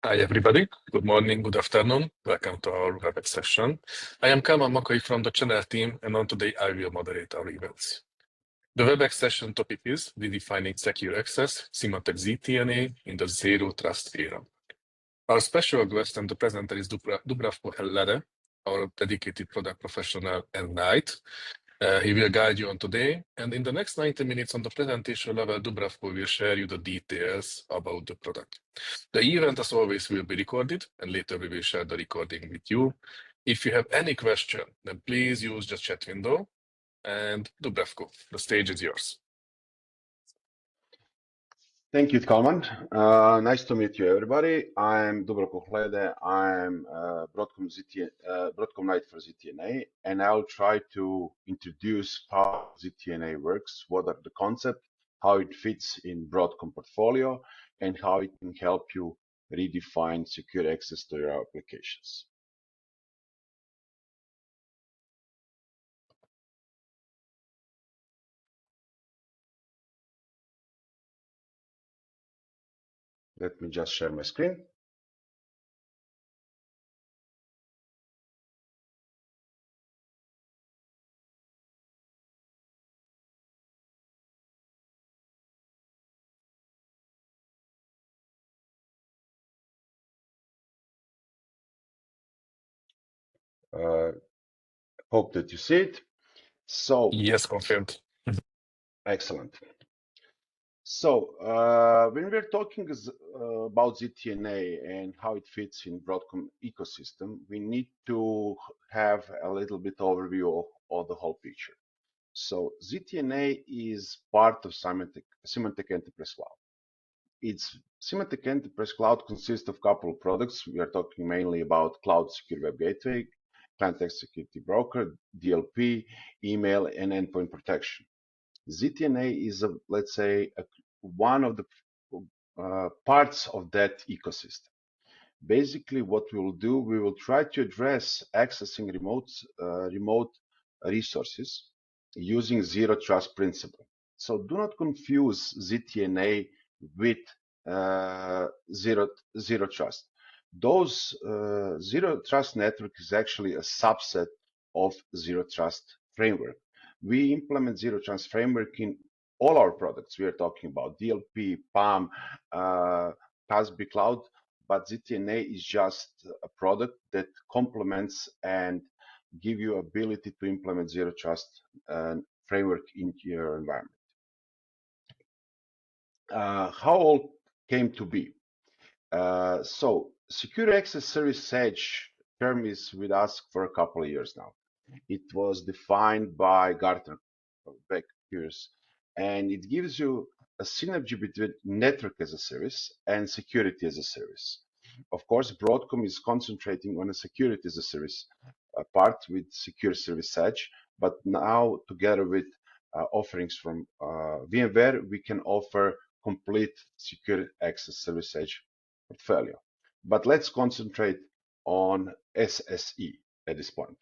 Hi, everybody. Good morning, good afternoon. Welcome to our WebEx session. I am Kalman Makay from the channel team, and on today I will moderate our events. The WebEx session topic is Redefining Secure Access, Symantec ZTNA in the Zero Trust Era. Our special guest and the presenter is Dubravko Hlede, our dedicated product professional and knight. He will guide you on today, and in the next 90 minutes on the presentation level, Dubravko will share you the details about the product. The event, as always, will be recorded, and later we will share the recording with you. If you have any question, then please use the chat window. And Dubravko, the stage is yours. Thank you, Kalman. Nice to meet you, everybody. I'm Dubravko Hlede. I'm Broadcom Knight for ZTNA, and I'll try to introduce how ZTNA works, what are the concepts, how it fits in Broadcom portfolio, and how it can help you redefine secure access to your applications. Let me just share my screen. Hope that you see it. So yes, confirmed. Excellent. So when we're talking about ZTNA and how it fits in Broadcom ecosystem, we need to have a little bit overview of the whole picture. So ZTNA is part of Symantec Enterprise Cloud. Symantec Enterprise Cloud consists of a couple of products. We are talking mainly about Cloud Secure Web Gateway, Client Security Broker, DLP, email, and endpoint protection. ZTNA is, let's say, one of the parts of that ecosystem. Basically, what we will do, we will try to address accessing remote resources using zero trust principle. So do not confuse ZTNA with zero trust. Those zero trust network is actually a subset of zero trust framework. We implement zero trust framework in all our products. We are talking about DLP, PAM, CASB Cloud, but ZTNA is just a product that complements and give you ability to implement zero trust framework into your environment. How all came to be. So Secure Access Service Edge term is with us for a couple of years now. It was defined by Gartner back years, and it gives you a synergy between network as a service and security as a service. Of course, Broadcom is concentrating on a security as a service part with Secure Service Edge, but now together with offerings from VMware, we can offer complete Secure Access Service Edge portfolio. But let's concentrate on SSE at this point.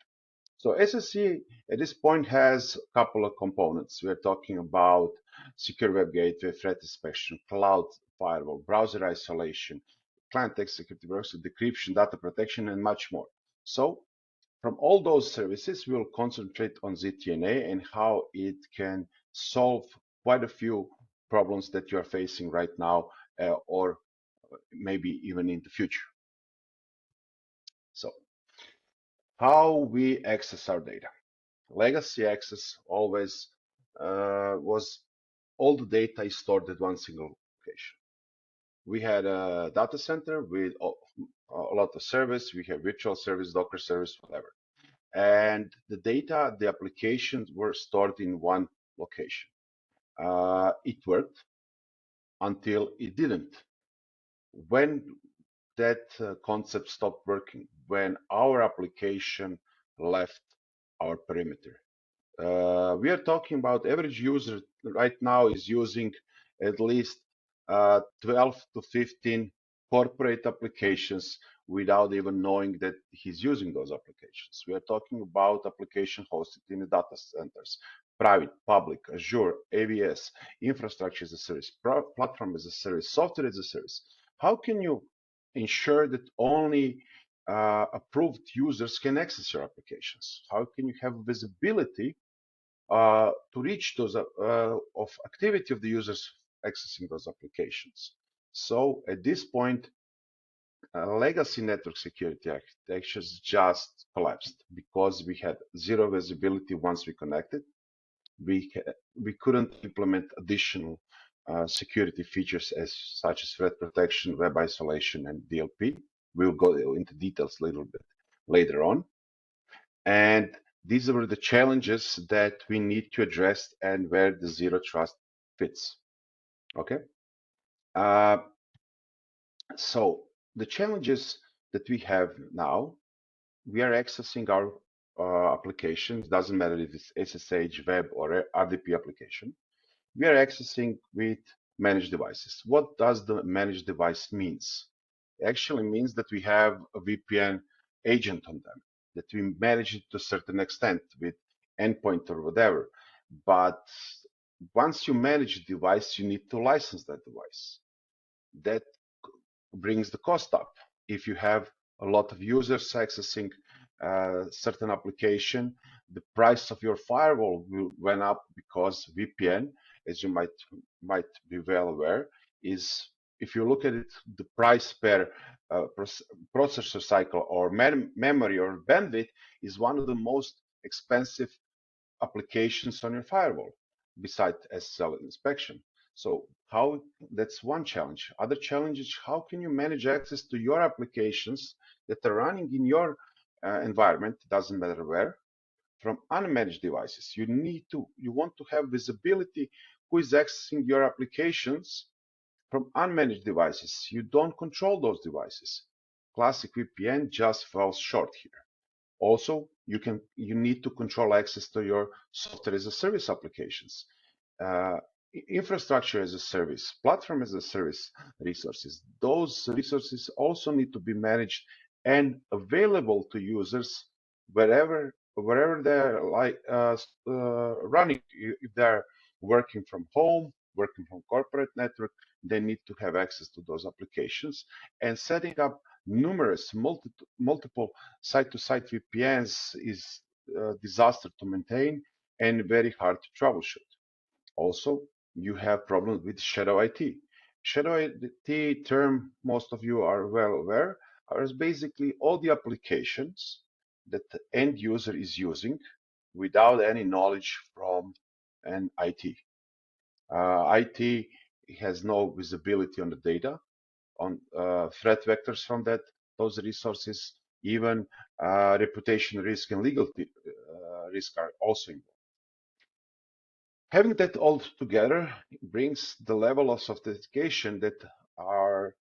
So SSE at this point has a couple of components. We're talking about secure web gateway, threat inspection, cloud firewall, browser isolation, client security browser, decryption, data protection, and much more. So from all those services, we'll concentrate on ZTNA and how it can solve quite a few problems that you are facing right now, or maybe even in the future. So how we access our data. Legacy access always was all the data is stored at one single location. We had a data center with a lot of service. We have virtual service, Docker service, whatever. And the data, the applications were stored in one location. It worked until it didn't. When that concept stopped working, when our application left our perimeter. We are talking about average user right now is using at least 12 to 15 corporate applications without even knowing that he's using those applications. We are talking about application hosted in the data centers, private, public, Azure, AWS, infrastructure as a service, platform as a service, software as a service. How can you ensure that only approved users can access your applications? How can you have visibility to reach those of activity of the users accessing those applications? So at this point, legacy network security architectures just collapsed because we had zero visibility once we connected. We couldn't implement additional security features such as threat protection, web isolation, and DLP. We'll go into details a little bit later on. And these were the challenges that we need to address and where the zero trust fits. Okay. So the challenges that we have now, we are accessing our applications, doesn't matter if it's SSH, web, or RDP application. We are accessing with managed devices. What does the managed device means? It actually means that we have a VPN agent on them, that we manage it to a certain extent with endpoint or whatever. But once you manage a device, you need to license that device. That brings the cost up. If you have a lot of users accessing a certain application, the price of your firewall went up because VPN, as you might be well aware, is, if you look at it, the price per processor cycle or memory or bandwidth is one of the most expensive applications on your firewall, besides SSL inspection. So that's one challenge. Other challenge is how can you manage access to your applications that are running in your environment, doesn't matter where, from unmanaged devices. You want to have visibility who is accessing your applications from unmanaged devices. You don't control those devices. Classic VPN just falls short here. Also, you need to control access to your software as a service applications, infrastructure as a service, platform as a service resources. Those resources also need to be managed and available to users wherever they're running. If they're working from home, working from corporate network, they need to have access to those applications, and setting up numerous multiple site-to-site VPNs is a disaster to maintain and very hard to troubleshoot. Also, you have problems with shadow IT. Shadow IT term, most of you are well aware, is basically all the applications that the end user is using without any knowledge from an IT. IT has no visibility on the data, on threat vectors from those resources, even reputation risk and legal risk are also involved. Having that all together brings the level of sophistication that our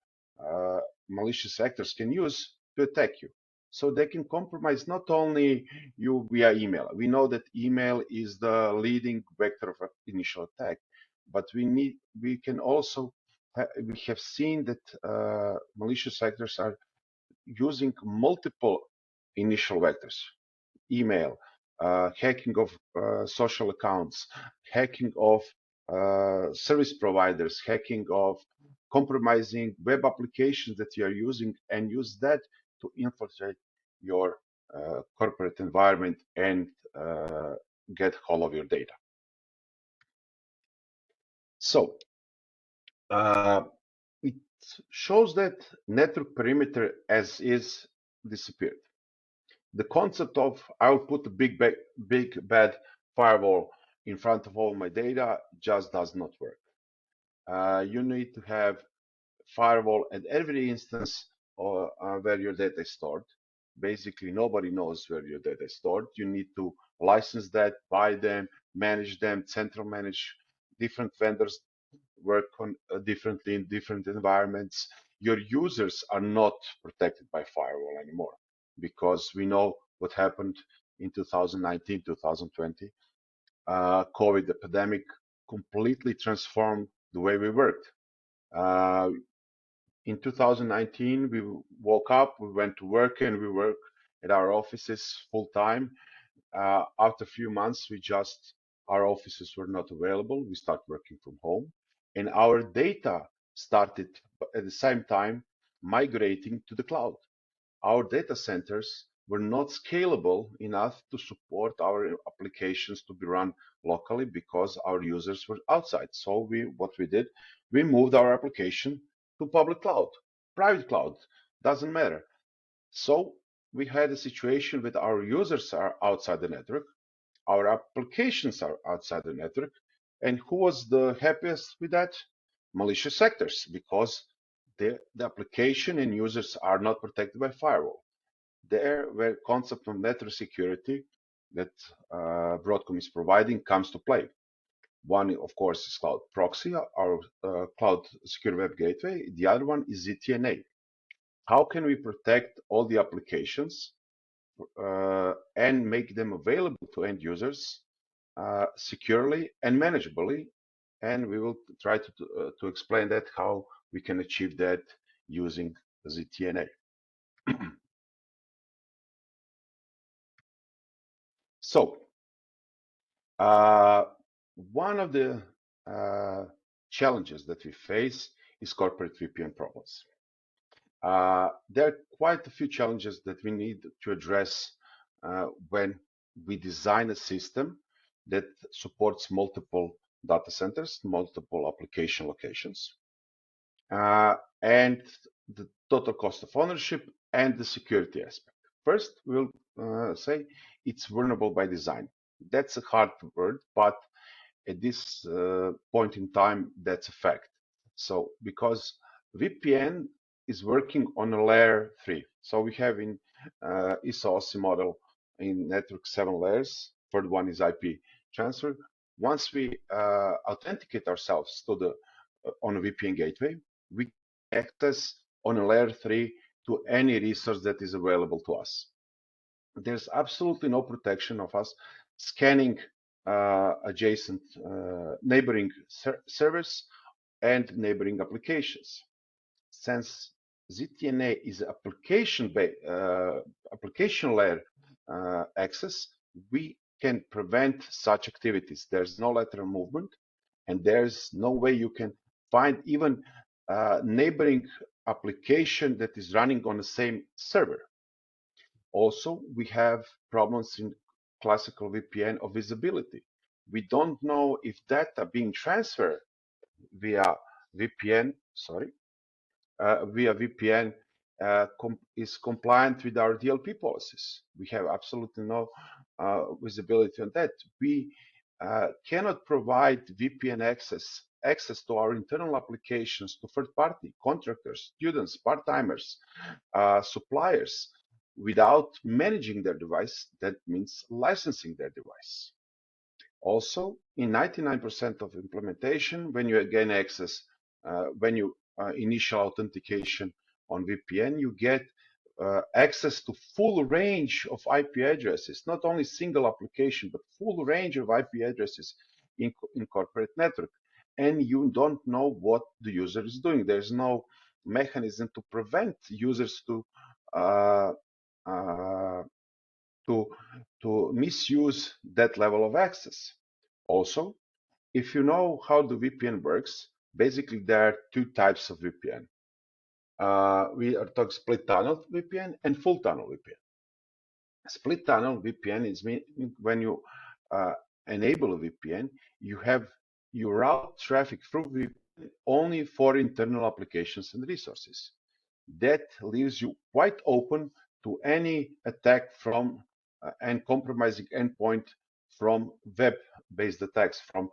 malicious actors can use to attack you. So they can compromise not only you via email. We know that email is the leading vector of initial attack, but we can also we have seen that malicious actors are using multiple initial vectors: email, hacking of social accounts, hacking of service providers, hacking of compromising web applications that you are using, and use that to infiltrate your corporate environment and get hold of your data. So it shows that network perimeter as is disappeared. The concept of I'll put a big bad firewall in front of all my data just does not work. You need to have firewall at every instance where your data is stored. Basically, nobody knows where your data is stored. You need to license that, buy them, manage them, central manage. Different vendors work on differently in different environments. Your users are not protected by firewall anymore, because we know what happened in 2019, 2020. COVID epidemic completely transformed the way we worked. In 2019, we woke up, we went to work, and we work at our offices full time. After a few months, our offices were not available. We started working from home, and our data started at the same time migrating to the cloud. Our data centers were not scalable enough to support our applications to be run locally because our users were outside. So what we did, we moved our application to public cloud, private cloud, doesn't matter. So we had a situation with our users are outside the network, our applications are outside the network, and who was the happiest with that? Malicious actors, because the application and users are not protected by firewall. There where concept of network security that Broadcom is providing comes to play. One, of course, is Cloud Proxy, our Cloud Secure Web Gateway. The other one is ZTNA. How can we protect all the applications and make them available to end users securely and manageably? And we will try to explain that how we can achieve that using ZTNA. So, one of the challenges that we face is corporate VPN problems. There are quite a few challenges that we need to address when we design a system that supports multiple data centers, multiple application locations, and the total cost of ownership and the security aspect. First, we'll say it's vulnerable by design. That's a hard word, but at this point in time, that's a fact. So because VPN is working on a layer 3. So we have in ISO-OSI model in network 7 layers. Third one is IP transfer. Once we authenticate ourselves to the on a VPN gateway, we access on a layer 3 to any resource that is available to us. There's absolutely no protection of us scanning adjacent neighboring servers and neighboring applications. Since ZTNA is application layer access, we can prevent such activities. There's no lateral movement, and there's no way you can find even neighboring application that is running on the same server. Also, we have problems in classical VPN of visibility. We don't know if data being transferred via VPN, is compliant with our DLP policies. We have absolutely no visibility on that. We cannot provide VPN access to our internal applications to third-party contractors, students, part-timers, suppliers, without managing their device. That means licensing their device. Also, in 99% of implementation, when you gain access, when you initial authentication on VPN, you get access to full range of IP addresses, not only single application, but full range of IP addresses in corporate network. And you don't know what the user is doing. There's no mechanism to prevent users to misuse that level of access. Also, if you know how the VPN works, basically there are two types of VPN. We are talking split tunnel VPN and full tunnel VPN. Split tunnel VPN is when you enable a VPN, you route traffic through VPN only for internal applications and resources. That leaves you quite open to any attack from and compromising endpoint from web-based attacks, from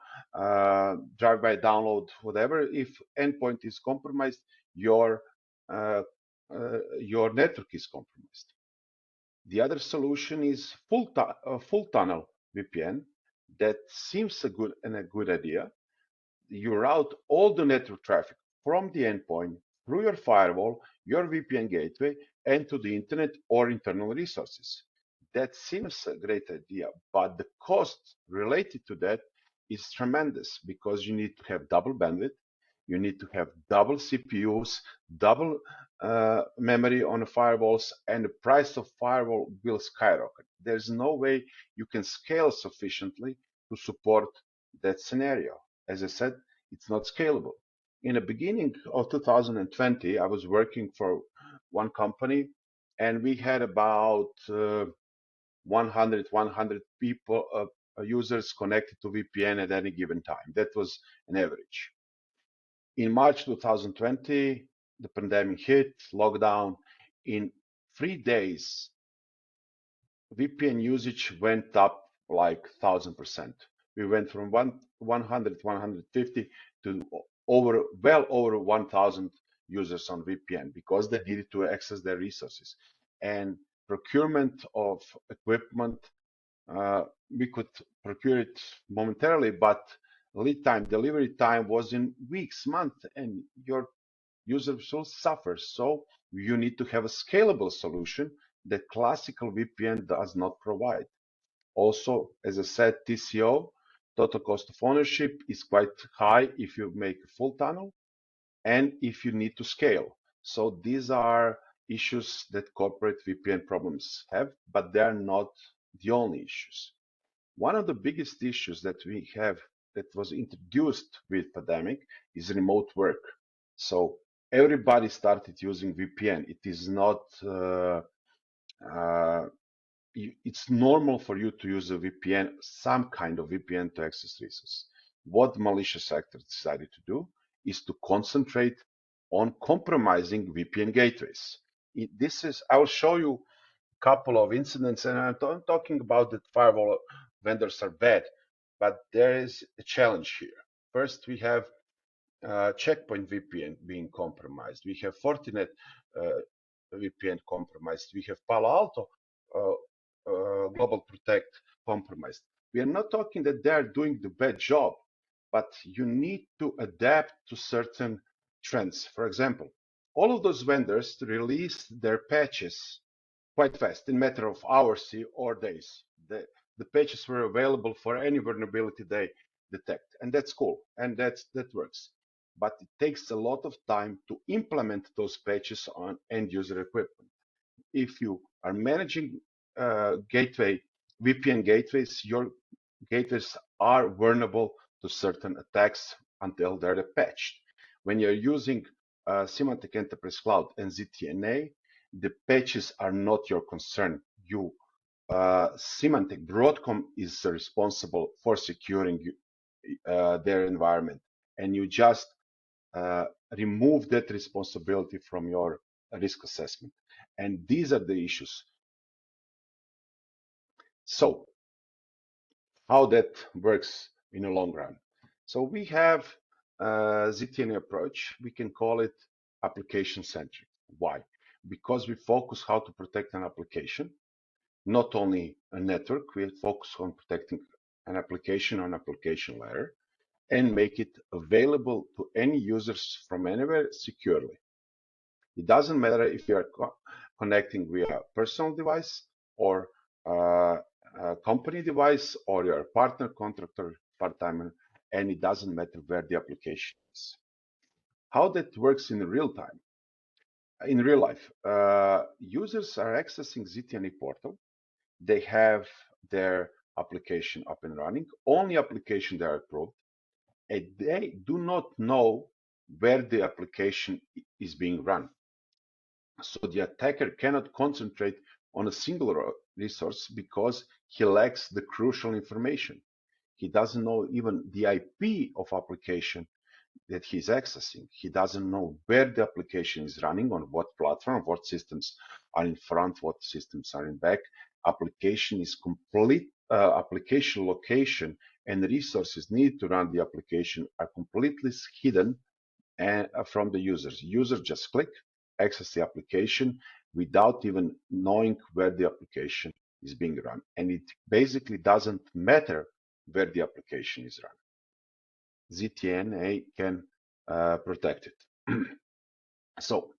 drive-by download, whatever. If endpoint is compromised, your network is compromised. The other solution is full tunnel VPN. That seems a good idea. You route all the network traffic from the endpoint through your firewall, your VPN gateway, and to the internet or internal resources. That seems a great idea, but the cost related to that is tremendous because you need to have double bandwidth, you need to have double CPUs, double memory on the firewalls, and the price of firewall will skyrocket. There's no way you can scale sufficiently to support that scenario. As I said, it's not scalable. In the beginning of 2020, I was working for one company, and we had about 100 people, users connected to VPN at any given time. That was an average. In March 2020, the pandemic hit, lockdown. In 3 days, VPN usage went up like 1,000%. We went from 100, 150 to well over 1,000 users on VPN because they needed to access their resources. And procurement of equipment, we could procure it momentarily, but lead time, delivery time was in weeks, months, and your users will suffer. So you need to have a scalable solution that classical VPN does not provide. Also, as I said, TCO, total cost of ownership, is quite high if you make a full tunnel and if you need to scale. So these are issues that corporate VPN problems have, but they are not the only issues. One of the biggest issues that we have that was introduced with pandemic is remote work. So everybody started using VPN. It is not it's normal for you to use a VPN, some kind of VPN to access resources. What malicious actors decided to do is to concentrate on compromising VPN gateways. I will show you a couple of incidents, and I'm talking about that firewall vendors are bad, but there is a challenge here. First, we have Checkpoint VPN being compromised. We have Fortinet VPN compromised. We have Palo Alto Global Protect compromised. We are not talking that they are doing the bad job, but you need to adapt to certain trends. For example, all of those vendors released their patches quite fast, in a matter of hours or days. The patches were available for any vulnerability they detect, and that's cool, and that works. But it takes a lot of time to implement those patches on end user equipment. If you are managing VPN gateways, your gateways are vulnerable to certain attacks until they're patched. When you're using Symantec Enterprise Cloud and ZTNA, the patches are not your concern. Symantec Broadcom is responsible for securing their environment, and you just remove that responsibility from your risk assessment. And these are the issues. So how that works in the long run. So we have a ZTNA approach. We can call it application centric. Why? Because we focus how to protect an application, not only a network. We focus on protecting an application on application layer and make it available to any users from anywhere securely. It doesn't matter if you are connecting via personal device or a company device, or your partner, contractor, part-timer, and it doesn't matter where the application is. How that works in real time? In real life, users are accessing ZTNA portal. They have their application up and running, only application they are approved, and they do not know where the application is being run. So the attacker cannot concentrate on a single resource because he lacks the crucial information. He doesn't know even the IP of application that he's accessing. He doesn't know where the application is running, on what platform, what systems are in front, what systems are in back. Application is complete, application location and resources needed to run the application are completely hidden from the users. User just click, access the application without even knowing where the application is being run. And it basically doesn't matter where the application is run. ZTNA can protect it. So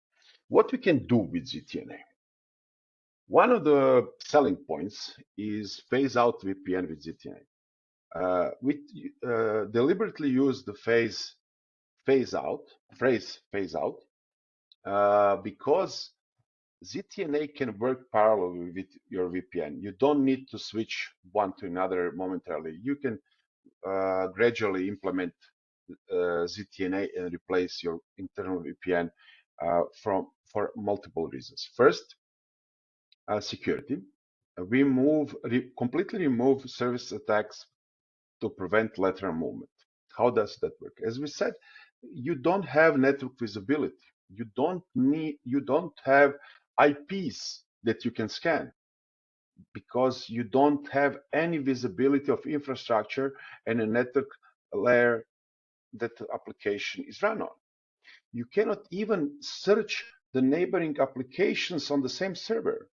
what we can do with ZTNA? One of the selling points is phase out VPN with ZTNA. We deliberately use the phrase phase out, because ZTNA can work parallel with your VPN. You don't need to switch one to another momentarily. You can gradually implement ZTNA and replace your internal VPN for multiple reasons. First, security. We completely remove service attacks to prevent lateral movement. How does that work? As we said, you don't have network visibility. You don't have IPs that you can scan because you don't have any visibility of infrastructure and a network layer that the application is run on. You cannot even search the neighboring applications on the same server.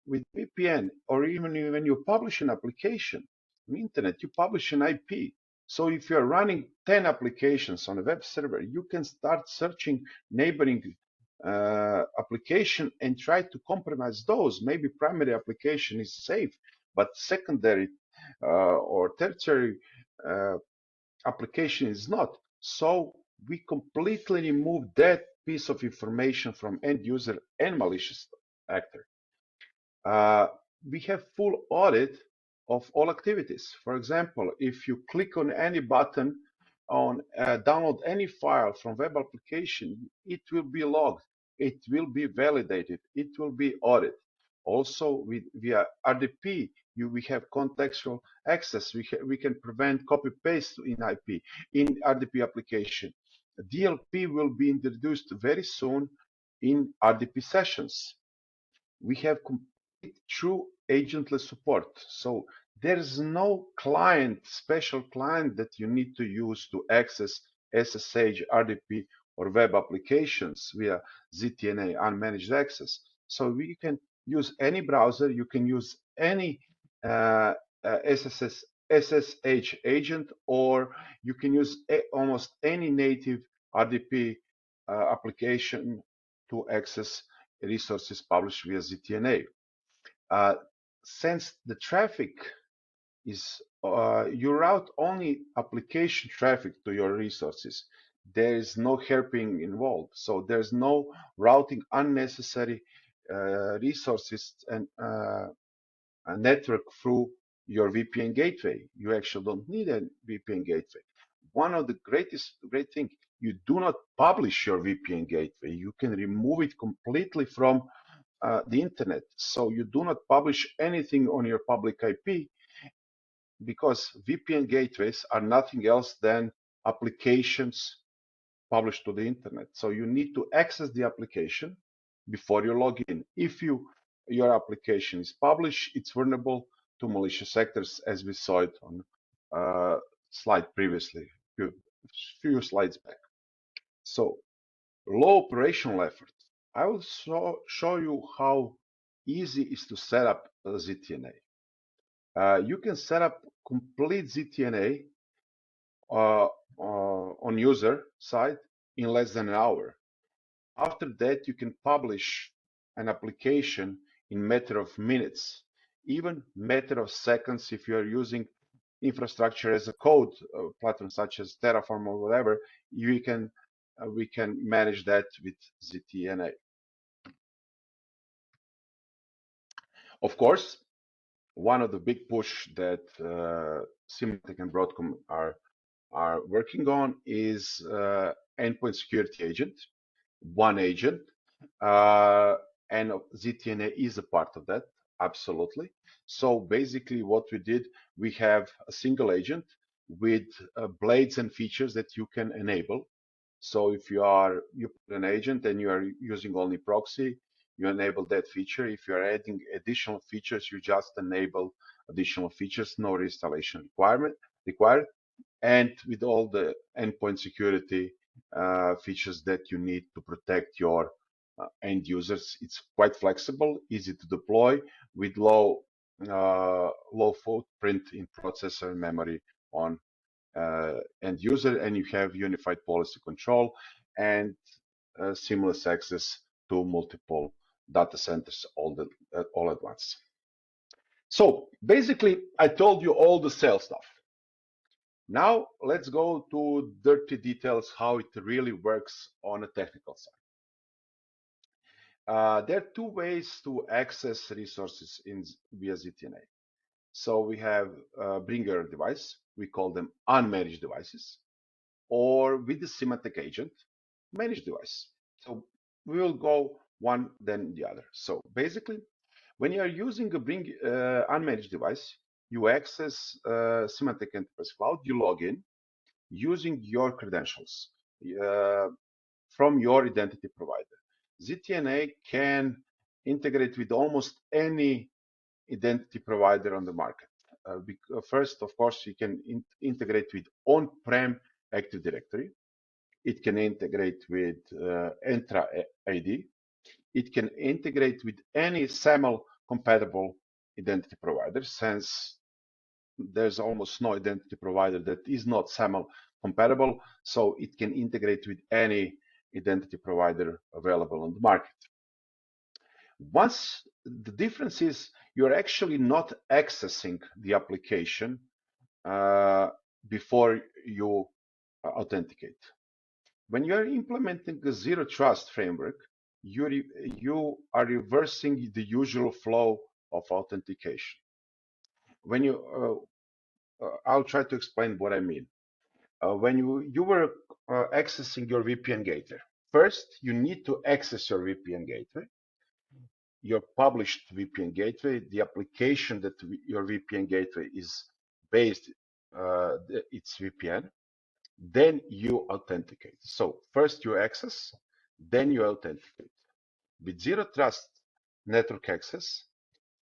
With VPN, or even when you publish an application on the internet, you publish an IP. So if you're running 10 applications on a web server, you can start searching neighboring application and try to compromise those. Maybe primary application is safe, but secondary or tertiary application is not. So we completely remove that piece of information from end user and malicious actor. We have full audit of all activities. For example, if you click on any button on download any file from web application, it will be logged, it will be validated, it will be audited. Also, via RDP, we have contextual access. We can prevent copy paste in IP in RDP application. DLP will be introduced very soon in RDP sessions. We have complete true agentless support. So there's no client, special client that you need to use to access SSH, RDP, or web applications via ZTNA unmanaged access. So we can use any browser, you can use any SSH agent, or you can use almost any native RDP application to access resources published via ZTNA. Since the traffic is, you route only application traffic to your resources, there is no herping involved. So there's no routing unnecessary resources and a network through your VPN gateway. You actually don't need a VPN gateway. One of the great thing, you do not publish your VPN gateway. You can remove it completely from the internet. So you do not publish anything on your public IP because VPN gateways are nothing else than applications published to the internet. So you need to access the application before you log in. If your application is published, it's vulnerable to malicious actors, as we saw it on slide previously, few slides back. So low operational effort. I will show you how easy it is to set up a ZTNA. You can set up complete ZTNA on user side in less than an hour. After that, you can publish an application in matter of minutes, even matter of seconds if you are using infrastructure as a code platform such as Terraform or whatever. We can manage that with ZTNA. Of course, one of the big push that Symantec and Broadcom are working on is endpoint security agent, one agent, and ZTNA is a part of that, absolutely. So basically what we did, we have a single agent with blades and features that you can enable. So if you put an agent and you are using only proxy, you enable that feature. If you're adding additional features, you just enable additional features, no reinstallation required. And with all the endpoint security features that you need to protect your end users, it's quite flexible, easy to deploy with low footprint in processor and memory on end user, and you have unified policy control and seamless access to multiple data centers all at once. So basically, I told you all the sales stuff. Now let's go to dirty details, how it really works on a technical side. There are two ways to access resources via ZTNA. So we have bring your device. We call them unmanaged devices. or with the Symantec agent, manage device. So we will go one then the other. So basically, when you are using a bring unmanaged device, you access Symantec Enterprise Cloud, you log in using your credentials from your identity provider. ZTNA can integrate with almost any identity provider on the market. First, of course, you can integrate with on-prem Active Directory. It can integrate with Entra ID. It can integrate with any SAML compatible identity provider, since there's almost no identity provider that is not SAML compatible. So it can integrate with any identity provider available on the market. Once the difference is you're actually not accessing the application before you authenticate. When you're implementing the zero trust framework, you are reversing the usual flow of authentication. When you, I'll try to explain what I mean. When you were accessing your VPN gateway, first you need to access your VPN gateway, your published VPN gateway, the application that your VPN gateway is based, its VPN, then you authenticate. So first you access, then you authenticate. With zero trust network access,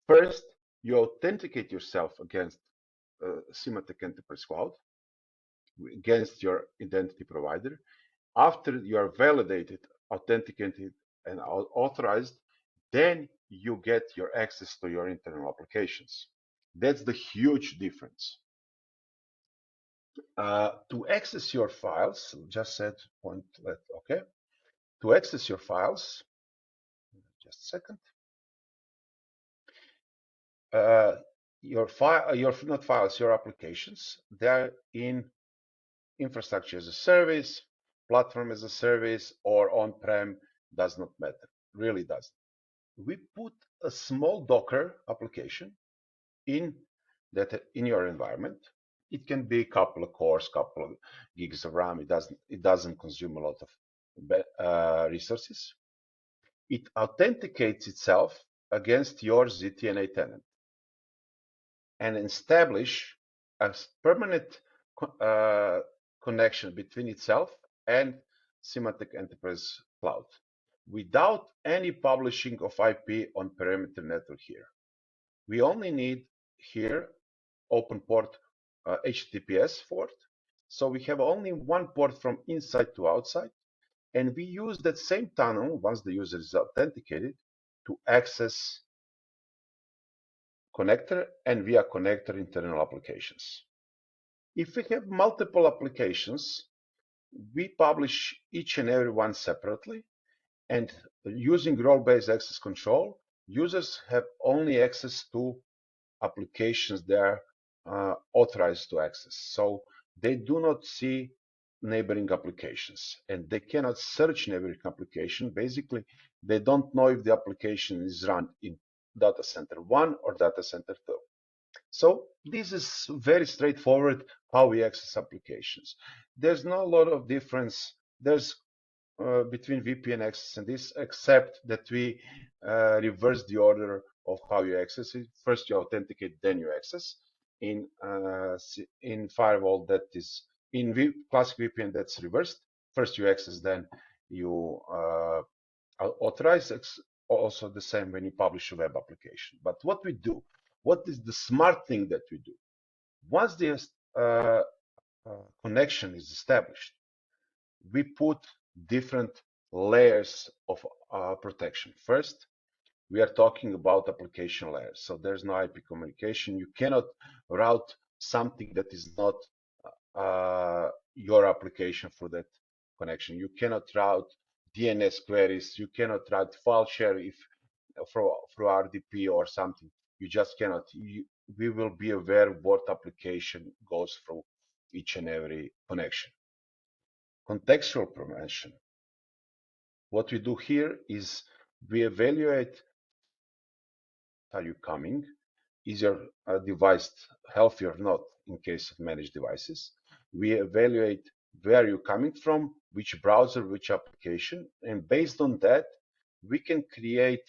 first you authenticate yourself against Symantec Enterprise Cloud, against your identity provider. After you are validated, authenticated, and authorized, then you get your access to your internal applications. That's the huge difference. To access your files, just set point, okay. To access your files, just a second. Your applications, they're in infrastructure as a service, platform as a service, or on-prem, does not matter, really doesn't. We put a small Docker application in your environment. It can be a couple of cores, couple of gigs of RAM. It doesn't consume a lot of resources. It authenticates itself against your ZTNA tenant and establish a permanent connection between itself and Symantec Enterprise Cloud without any publishing of IP on perimeter network here. We only need here open port HTTPS port. So we have only one port from inside to outside, and we use that same tunnel once the user is authenticated to access connector and via connector internal applications. If we have multiple applications, we publish each and every one separately, and using role-based access control, users have only access to applications they are authorized to access. So they do not see neighboring applications, and they cannot search neighboring application. Basically, they don't know if the application is run in data center 1 or data center 2. So this is very straightforward how we access applications. There's not a lot of difference. There's between VPN access and this, except that we reverse the order of how you access it. First you authenticate, then you access. In firewall, that is in classic VPN, that's reversed. First you access, then you authorize. It's also the same when you publish a web application. But what we do, what is the smart thing that we do? Once the connection is established, we put different layers of protection. First, we are talking about application layers. So there's no IP communication. You cannot route something that is not your application for that connection. You cannot route DNS queries. You cannot route file share if through RDP or something. You just cannot. We will be aware what application goes through each and every connection. Contextual prevention. What we do here is we evaluate, are you coming? Is your device healthy or not in case of managed devices? We evaluate where you're coming from, which browser, which application, and based on that, we can create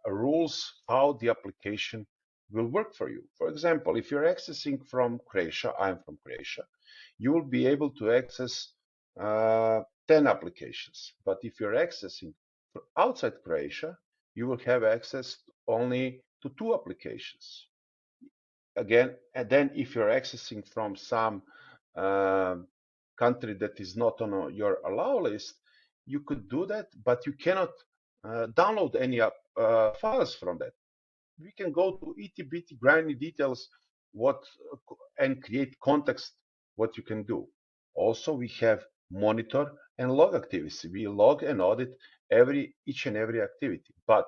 rules how the application will work for you. For example, if you're accessing from Croatia, I'm from Croatia, you will be able to access 10 applications. But if you're accessing outside Croatia, you will have access only to 2 applications. Again, and then if you're accessing from some country that is not on your allow list, you could do that, but you cannot download any files from that. We can go to itty bitty grindy details and create context what you can do. Also, we have monitor and log activity. We log and audit each and every activity. But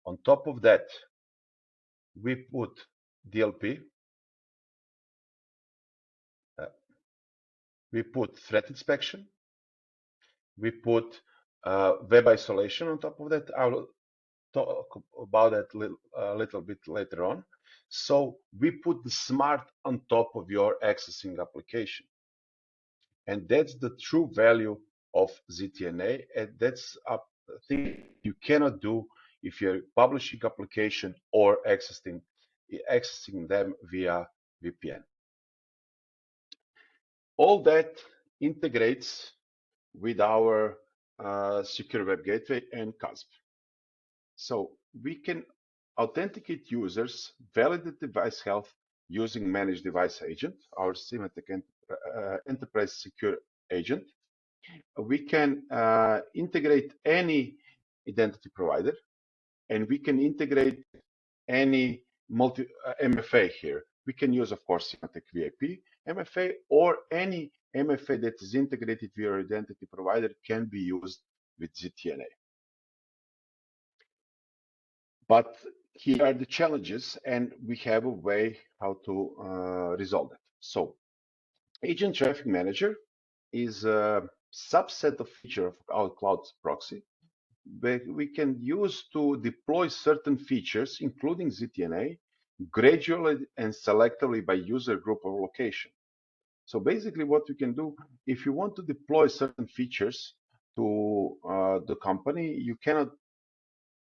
on top of that, we put DLP, we put threat inspection, we put web isolation on top of that. I will talk about that a little bit later on. So we put the smart on top of your accessing application. And that's the true value of ZTNA. And that's a thing you cannot do if you're publishing application or accessing them via VPN. All that integrates with our secure web gateway and CASP. So we can authenticate users, validate device health using managed device agent, our Symantec enterprise secure agent. We can integrate any identity provider, and we can integrate any MFA here. We can use, of course, Symantec VIP MFA, or any MFA that is integrated with your identity provider can be used with ZTNA. But here are the challenges, and we have a way how to resolve it. So, Agent Traffic Manager is a subset of feature of our cloud proxy that we can use to deploy certain features, including ZTNA, gradually and selectively by user group or location. So basically what we can do, if you want to deploy certain features to the company, you cannot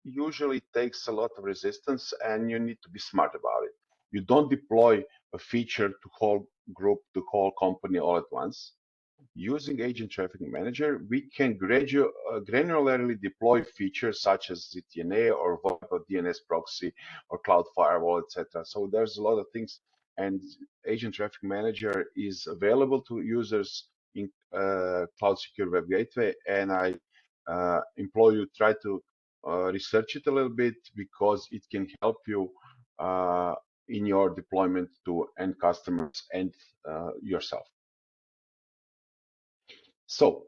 usually takes a lot of resistance and you need to be smart about it. You don't deploy a feature to whole group, the whole company all at once. Using Agent Traffic Manager, we can granularly deploy features such as ZTNA or DNS proxy or cloud firewall, etc. So there's a lot of things, and Agent Traffic Manager is available to users in Cloud Secure Web Gateway, and I implore you try to research it a little bit because it can help you in your deployment to end customers and yourself. So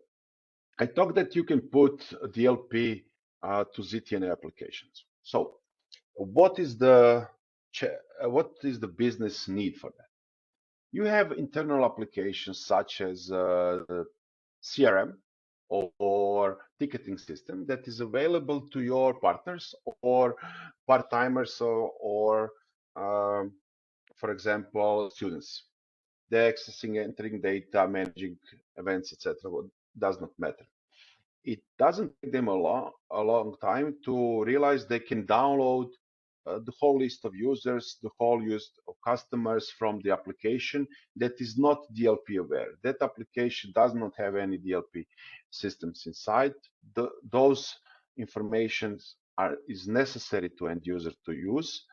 I talked that you can put DLP to ZTNA applications. So what is the business need for that? You have internal applications such as CRM or ticketing system that is available to your partners or part-timers or for example, students. They're accessing, entering data, managing events, etc. Does not matter. It doesn't take them a long time to realize they can download the whole list of users, the whole list of customers from the application that is not DLP aware. That application does not have any DLP systems inside. Those informations is necessary to end user to use,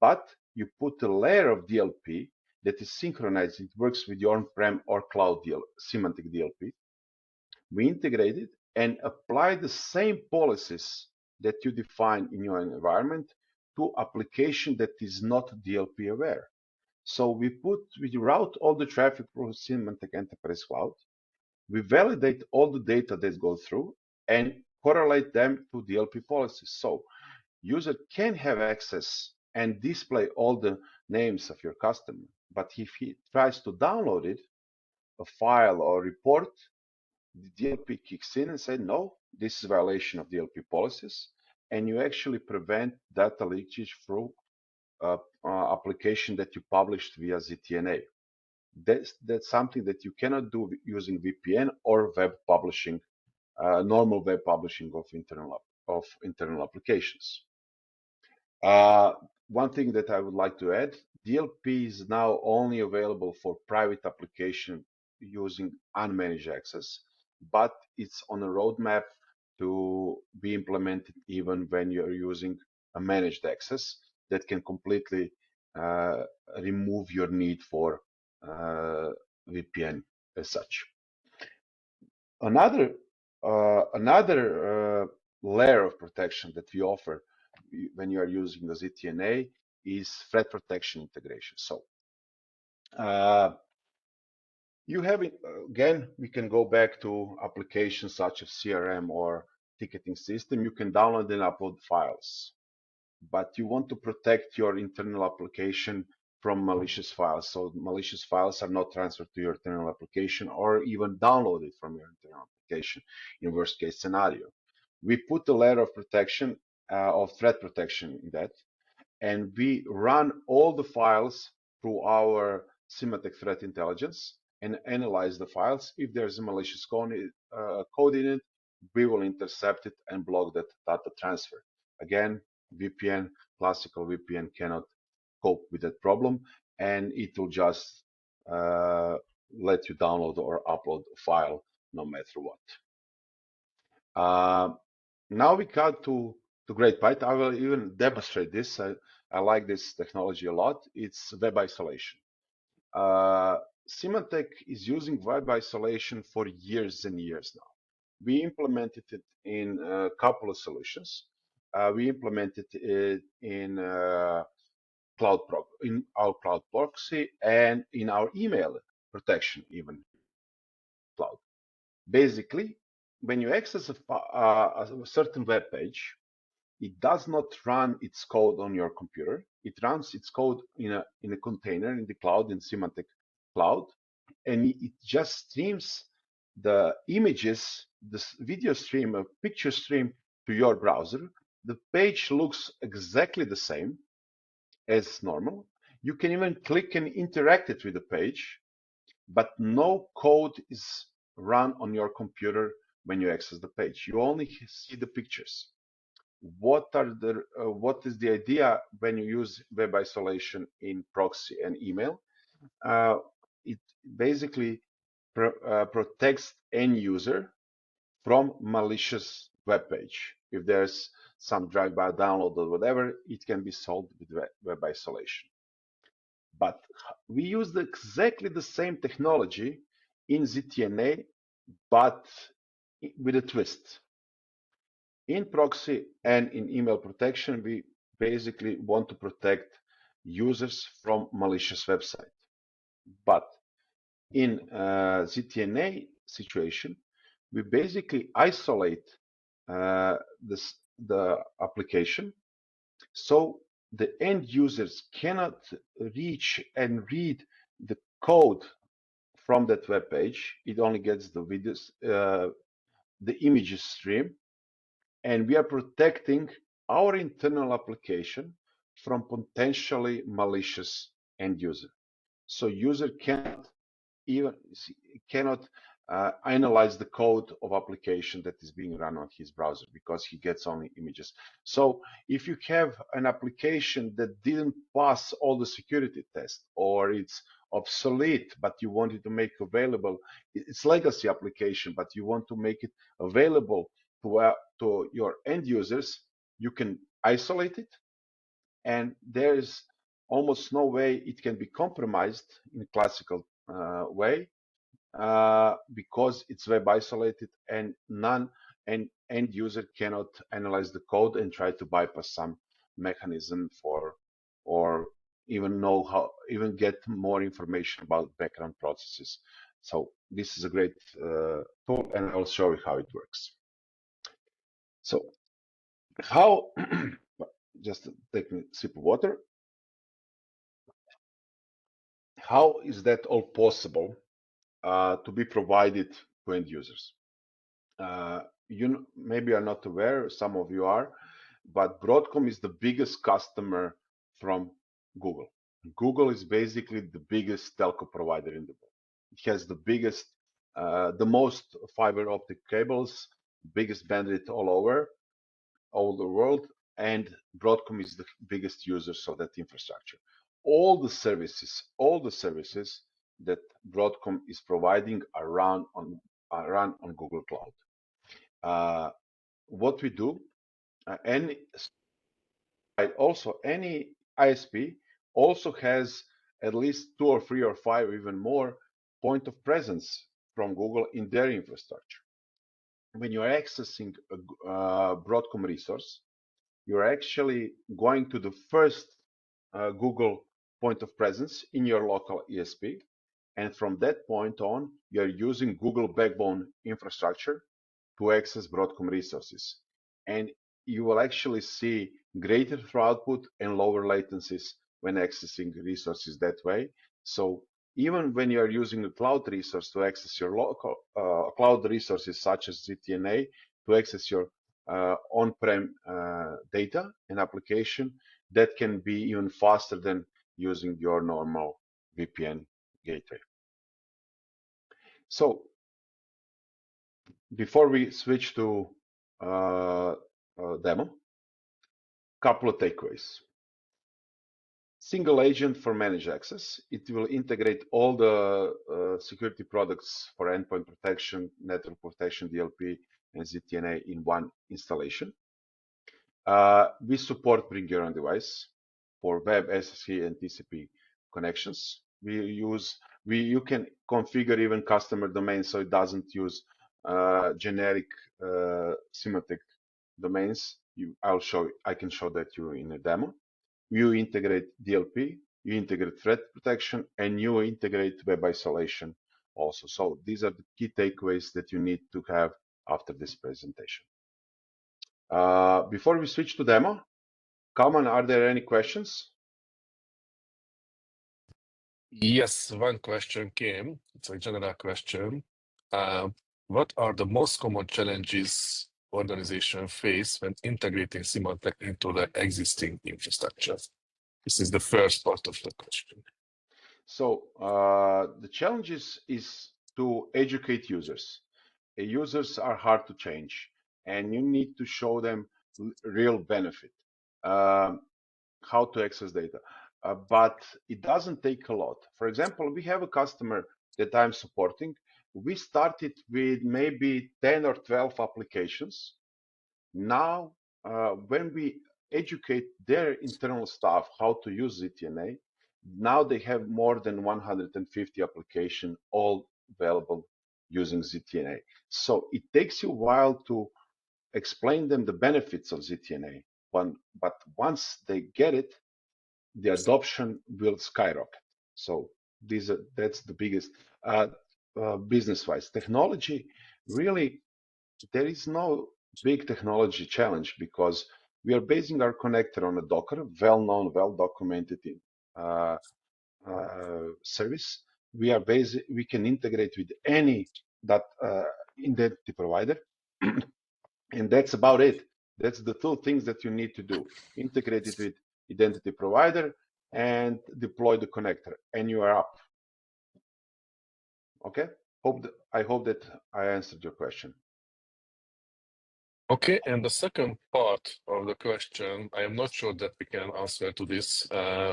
but you put a layer of DLP that is synchronized. It works with your on-prem or cloud Symantec DLP. We integrate it and apply the same policies that you define in your environment to application that is not DLP aware. So we route all the traffic through Symantec Enterprise Cloud. We validate all the data that goes through and correlate them to DLP policies. So user can have access and display all the names of your customer. But if he tries to download it, a file or report, the DLP kicks in and says, no, this is a violation of DLP policies, and you actually prevent data leakage through application that you published via ZTNA. That's something that you cannot do using VPN or web publishing, normal web publishing of internal applications. One thing that I would like to add, DLP is now only available for private application using unmanaged access, but it's on a roadmap to be implemented even when you're using a managed access that can completely remove your need for VPN as such. Another layer of protection that we offer when you are using the ZTNA is threat protection integration. So you have it, again, we can go back to applications such as CRM or ticketing system. You can download and upload files, but you want to protect your internal application from malicious files. So malicious files are not transferred to your internal application or even downloaded from your internal application in worst case scenario. We put a layer of protection, of threat protection in that, and we run all the files through our Symantec Threat Intelligence and analyze the files. If there's a malicious code in it, we will intercept it and block that data transfer. Again, VPN, classical VPN cannot cope with that problem, and it will just let you download or upload a file no matter what. Now we cut to great part. I will even demonstrate this. I like this technology a lot. It's web isolation. Symantec is using web isolation for years and years now. We implemented it in a couple of solutions. We implemented it in our cloud proxy and in our email protection, even cloud. Basically, when you access a certain web page, it does not run its code on your computer. It runs its code in a container in the cloud, in Symantec Cloud, and it just streams the images, the video stream, a picture stream to your browser. The page looks exactly the same as normal. You can even click and interact it with the page, but no code is run on your computer when you access the page. You only see the pictures. What is the idea when you use web isolation in proxy and email? It basically protects end user from malicious web page. If there's some drive-by download or whatever, it can be solved with web isolation. But we use exactly the same technology in ZTNA, but with a twist. In proxy and in email protection, we basically want to protect users from malicious website. But in ZTNA situation, we basically isolate the application, so the end users cannot reach and read the code from that web page. It only gets the videos, the images stream, and we are protecting our internal application from potentially malicious end user. So user cannot analyze the code of application that is being run on his browser because he gets only images. So if you have an application that didn't pass all the security tests, or it's obsolete, but you wanted to make available, it's legacy application, but you want to make it available to your end users, you can isolate it, and there is almost no way it can be compromised in classical way, because it's web isolated and end user cannot analyze the code and try to bypass some mechanism or even get more information about background processes. So this is a great tool, and I'll show you how it works. So how, just take a sip of water. How is that all possible to be provided to end users? You maybe are not aware, some of you are, but Broadcom is the biggest customer from Google. Google is basically the biggest telco provider in the world. It has the biggest, the most fiber optic cables, biggest bandwidth all the world, and Broadcom is the biggest users of that infrastructure. All the services that Broadcom is providing are run on Google Cloud. What we do, and also any ISP also has at least 2 or 3 or 5, even more, point of presence from Google in their infrastructure. When you are accessing a Broadcom resource, you're actually going to the first Google point of presence in your local ESP. And from that point on, you're using Google backbone infrastructure to access Broadcom resources. And you will actually see greater throughput and lower latencies when accessing resources that way. So even when you are using a cloud resource to access your local cloud resources such as ZTNA to access your on-prem data and application, that can be even faster than using your normal VPN gateway. So before we switch to demo, couple of takeaways. Single agent for managed access. It will integrate all the security products for endpoint protection, network protection, DLP, and ZTNA in one installation. We support bring your own device for web, SSH, and TCP connections. You can configure even customer domains so it doesn't use generic Symantec domains. I can show that you in a demo. You integrate DLP, you integrate threat protection, and you integrate web isolation also. So these are the key takeaways that you need to have after this presentation. Before we switch to demo, Kalman, are there any questions? Yes, one question came. It's a general question. What are the most common challenges organizations face when integrating Symantec into the existing infrastructure? This is the first part of the question. So the challenge is to educate users. Users are hard to change, and you need to show them real benefit, how to access data. But it doesn't take a lot. For example, we have a customer that I'm supporting. We started with maybe 10 or 12 applications. Now, when we educate their internal staff how to use ZTNA, now they have more than 150 applications all available using ZTNA. So it takes you a while to explain them the benefits of ZTNA, but once they get it, the adoption will skyrocket. So that's the biggest business-wise. Technology, really, there is no big technology challenge because we are basing our connector on a Docker, well-known, well-documented service. We can integrate with any identity provider, and that's about it. That's the two things that you need to do: integrate it with identity provider and deploy the connector, and you are up. Okay. I hope that I answered your question. Okay, and the second part of the question, I am not sure that we can answer to this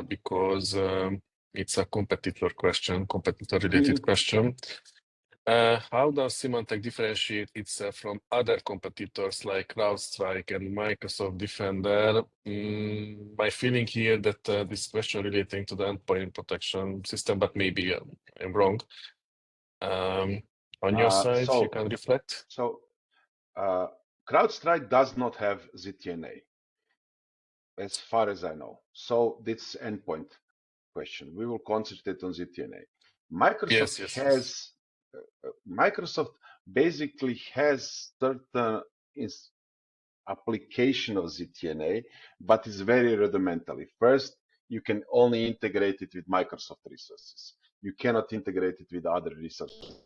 because it's a competitor question, competitor-related question. How does Symantec differentiate itself from other competitors like CrowdStrike and Microsoft Defender? My feeling here that this question relating to the endpoint protection system, but maybe I'm wrong. On your side, you can reflect. So CrowdStrike does not have ZTNA, as far as I know. So this endpoint question. We will concentrate on ZTNA. Microsoft basically has certain application of ZTNA, but it's very rudimentary. First, you can only integrate it with Microsoft resources. You cannot integrate it with other resources.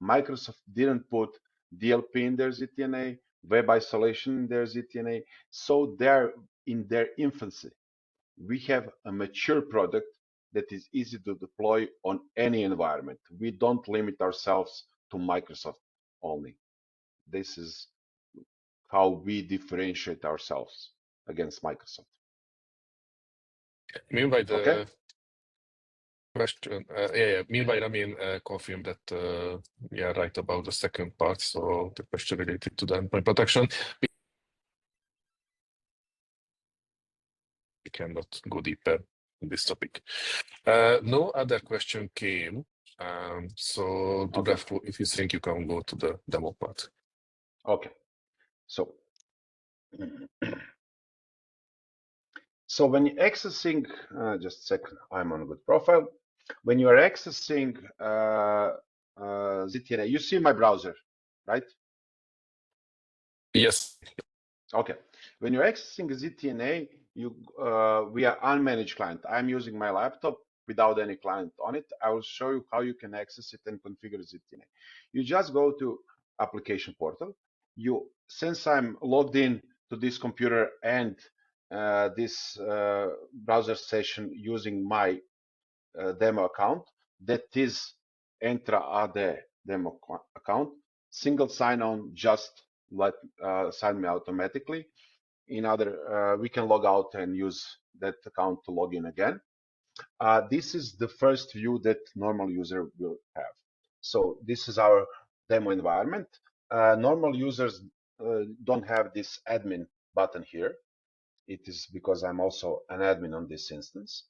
Microsoft didn't put DLP in their ZTNA, web isolation in their ZTNA, so they're in their infancy. we have a mature product that is easy to deploy on any environment. We don't limit ourselves to Microsoft only. This is how we differentiate ourselves against Microsoft. Meanwhile, the Okay. question, meanwhile, I mean, confirm that, yeah, right about the second part. So the question related to the endpoint protection. We cannot go deeper in this topic. No other question came. So Dubravko, if you think you can go to the demo part. Okay. So when you're accessing, just a second, I'm on a good profile. When you are accessing ZTNA, you see my browser, right? Yes. Okay. When you're accessing ZTNA, we are unmanaged client. I'm using my laptop without any client on it. I will show you how you can access it and configure ZTNA. You just go to application portal. Since I'm logged in to this computer and this browser session using my demo account, that is Entra AD demo account, single sign-on, just sign me automatically. We can log out and use that account to log in again. This is the first view that normal user will have. So this is our demo environment. Normal users don't have this admin button here. It is because I'm also an admin on this instance.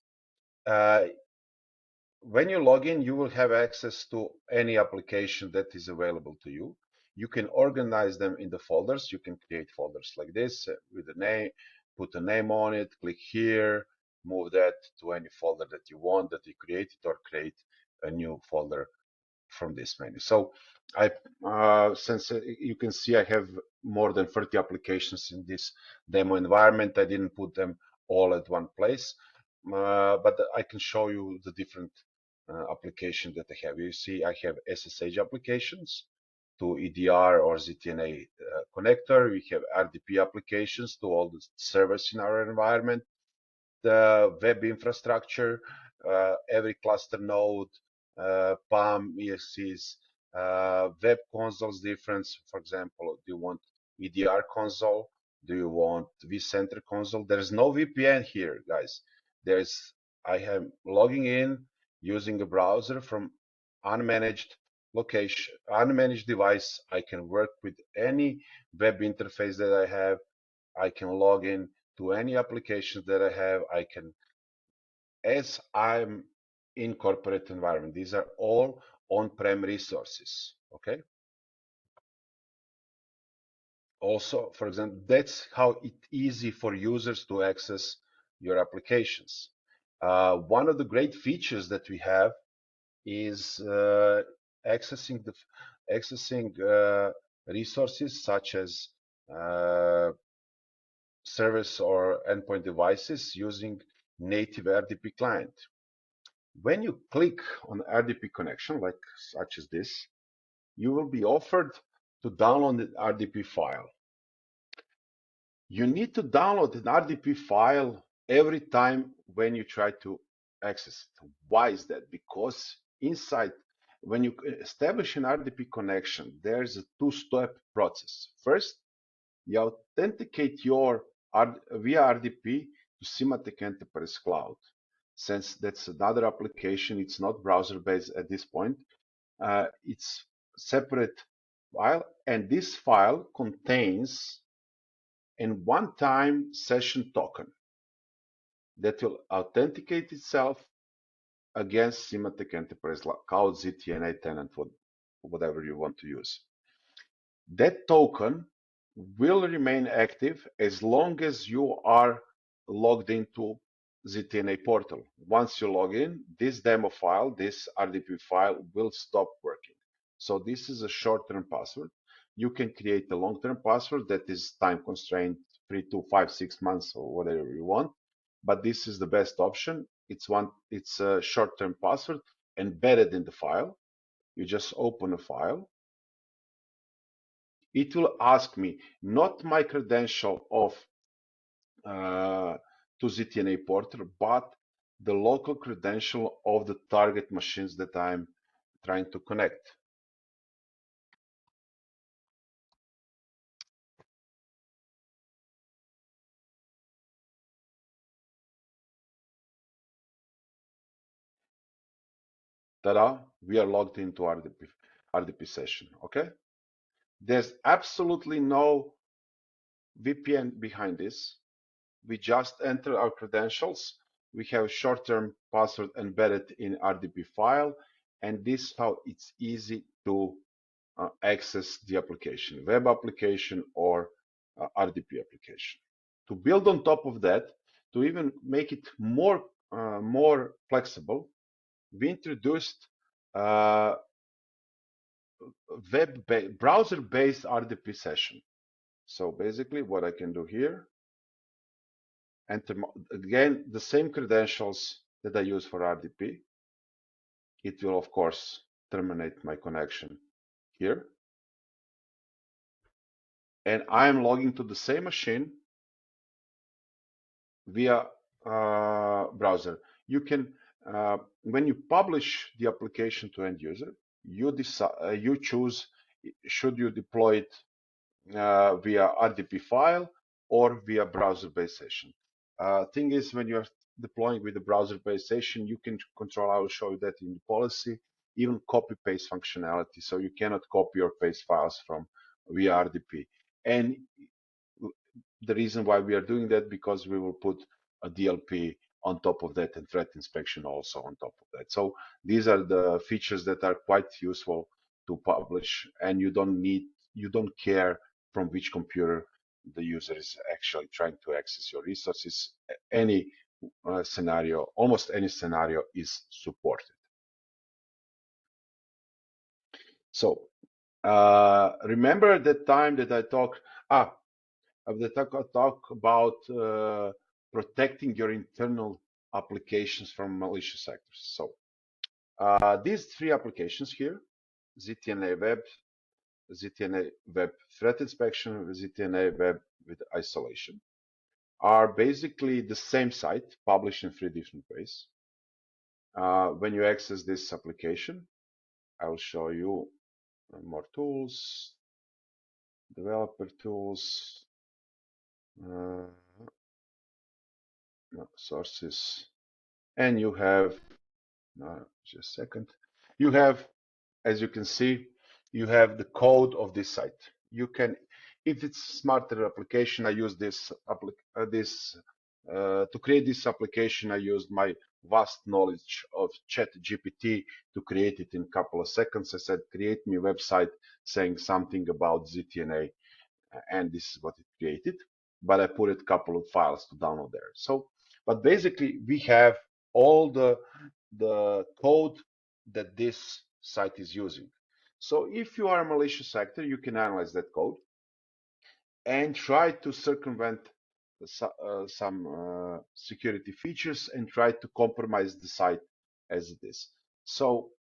When you log in, you will have access to any application that is available to you. You can organize them in the folders. You can create folders like this with a name, put a name on it, click here, move that to any folder that you want that you created, or create a new folder from this menu. So since you can see, I have more than 30 applications in this demo environment. I didn't put them all at one place, but I can show you the different application that I have. You see, I have SSH applications to EDR or ZTNA connector. We have RDP applications to all the servers in our environment, the web infrastructure, every cluster node, PAM, ESCs, web consoles difference. For example, do you want EDR console? Do you want vCenter console? There's no VPN here, guys. I am logging in using a browser from unmanaged location, unmanaged device. I can work with any web interface that I have. I can log in to any applications that I have. I can, as I'm in corporate environment, these are all on-prem resources, okay? Also, for example, that's how it's easy for users to access your applications. One of the great features that we have is accessing resources such as service or endpoint devices using native RDP client. When you click on RDP connection, like such as this, you will be offered to download the RDP file. You need to download an RDP file every time when you try to access it. Why is that? Because inside, when you establish an RDP connection, there's a two-step process. First, you authenticate via RDP to Symantec Enterprise Cloud. Since that's another application, it's not browser-based at this point. It's separate file, and this file contains a one-time session token that will authenticate itself against Symantec Enterprise Cloud ZTNA tenant, whatever you want to use. That token will remain active as long as you are logged into ZTNA portal. Once you log in, this demo file, this RDP file will stop working. So this is a short-term password. You can create a long-term password that is time constrained, 3 to 5, 6 months or whatever you want. But this is the best option. It's a short-term password embedded in the file. You just open a file. It will ask me not my credential of to to ZTNA porter, but the local credential of the target machines that I'm trying to connect. Ta-da, we are logged into RDP session, okay? There's absolutely no VPN behind this. We just enter our credentials. We have short-term password embedded in RDP file, and this is how it's easy to access the application, web application or RDP application. To build on top of that, to even make it more flexible, we introduced browser-based RDP session. So basically, what I can do here, enter again the same credentials that I use for RDP. It will, of course, terminate my connection here. And I am logging to the same machine via browser. You can, when you publish the application to end user, you choose should you deploy it via RDP file or via browser-based session. Thing is, when you're deploying with the browser-based session, you can control, I will show you that in the policy, even copy-paste functionality. So you cannot copy or paste files from via RDP. And the reason why we are doing that, because we will put a DLP on top of that and threat inspection also on top of that. So these are the features that are quite useful to publish, and you don't care from which computer the user is actually trying to access your resources. Any scenario, almost any scenario is supported. So remember that time that I talked, talk about protecting your internal applications from malicious actors. So these three applications here, ZTNA Web, ZTNA Web Threat Inspection, ZTNA Web with Isolation, are basically the same site published in three different ways. When you access this application, I will show you more tools, developer tools, sources, and you have, just a second, you have, as you can see, you have the code of this site. You can, if it's smarter application, I use this to create this application. I used my vast knowledge of ChatGPT to create it in a couple of seconds. I said, create me a website saying something about ZTNA, and this is what it created. But I put a couple of files to download there. So, but basically, we have all the code that this site is using. So if you are a malicious actor, you can analyze that code and try to circumvent some security features and try to compromise the site as it is. So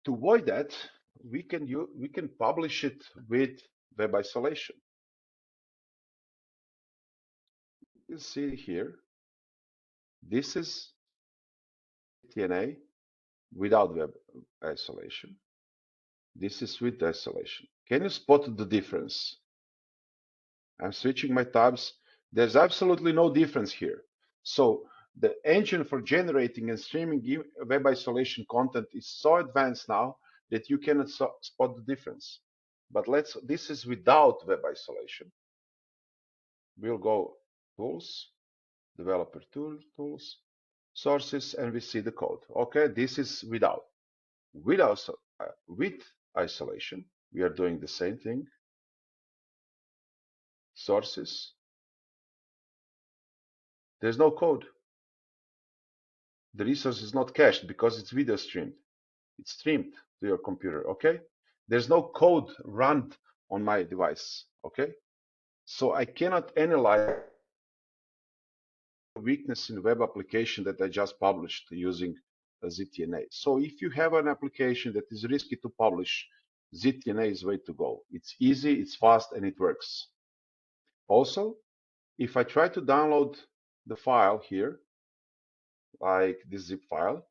to avoid that, we can publish it with web isolation. You see here, this is ZTNA without web isolation. This is with isolation. Can you spot the difference? I'm switching my tabs. There's absolutely no difference here. So the engine for generating and streaming web isolation content is so advanced now that you cannot spot the difference. But this is without web isolation. We'll go tools, developer tools, sources, and we see the code. Okay, this is without. With isolation, we are doing the same thing. Sources. There's no code. The resource is not cached because it's video streamed. It's streamed to your computer, okay? There's no code run on my device, okay? So I cannot analyze the weakness in the web application that I just published using a ZTNA. So if you have an application that is risky to publish, ZTNA is the way to go. It's easy, it's fast, and it works. Also, if I try to download the file here, like this zip file.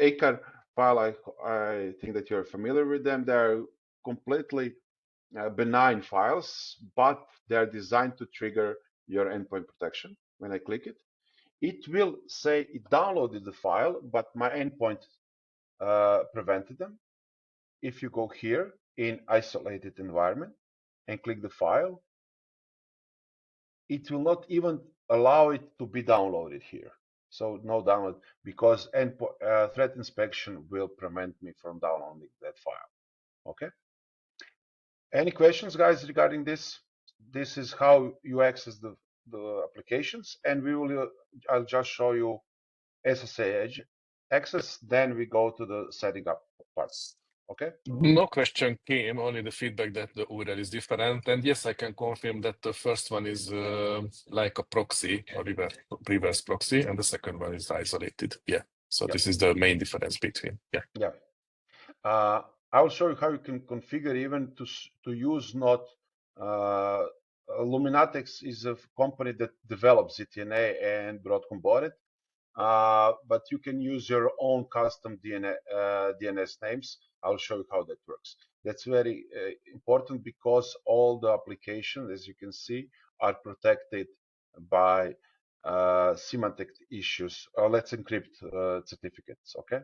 ACAR file, I think that you're familiar with them. They're completely benign files, but they're designed to trigger your endpoint protection. When I click it, it will say it downloaded the file, but my endpoint prevented them. If you go here in isolated environment and click the file, it will not even allow it to be downloaded here. So no download, because threat inspection will prevent me from downloading that file. Okay. Any questions, guys, regarding this? This is how you access the applications, and I'll just show you SSH access. Then we go to the setting up part. Okay. No question came, only the feedback that the URL is different. And yes, I can confirm that the first one is like a proxy or reverse proxy, and the second one is isolated. Yeah. So this is the main difference between. Yeah. Yeah. I will show you how you can configure even to use not. Luminatex is a company that develops ZTNA and Broadcom bought it. But you can use your own custom DNS names. I'll show you how that works. That's very important because all the applications, as you can see, are protected by Symantec issues. Let's encrypt certificates, okay?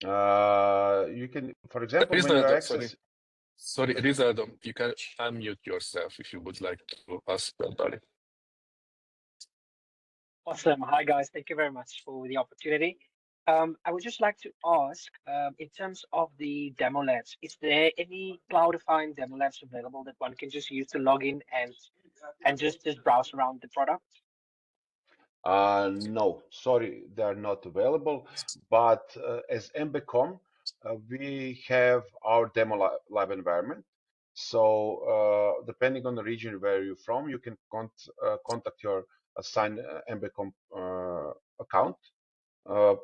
You can, for example, when you access... Sorry, Rizaldo, you can unmute yourself if you would like to ask somebody. Awesome. Hi, guys. Thank you very much for the opportunity. I would just like to ask, in terms of the demo labs, is there any cloud-defined demo labs available that one can just use to log in and just browse around the product? No, sorry, they are not available. But as MBCom, we have our demo lab environment. So depending on the region where you're from, you can contact your assigned MBCom account,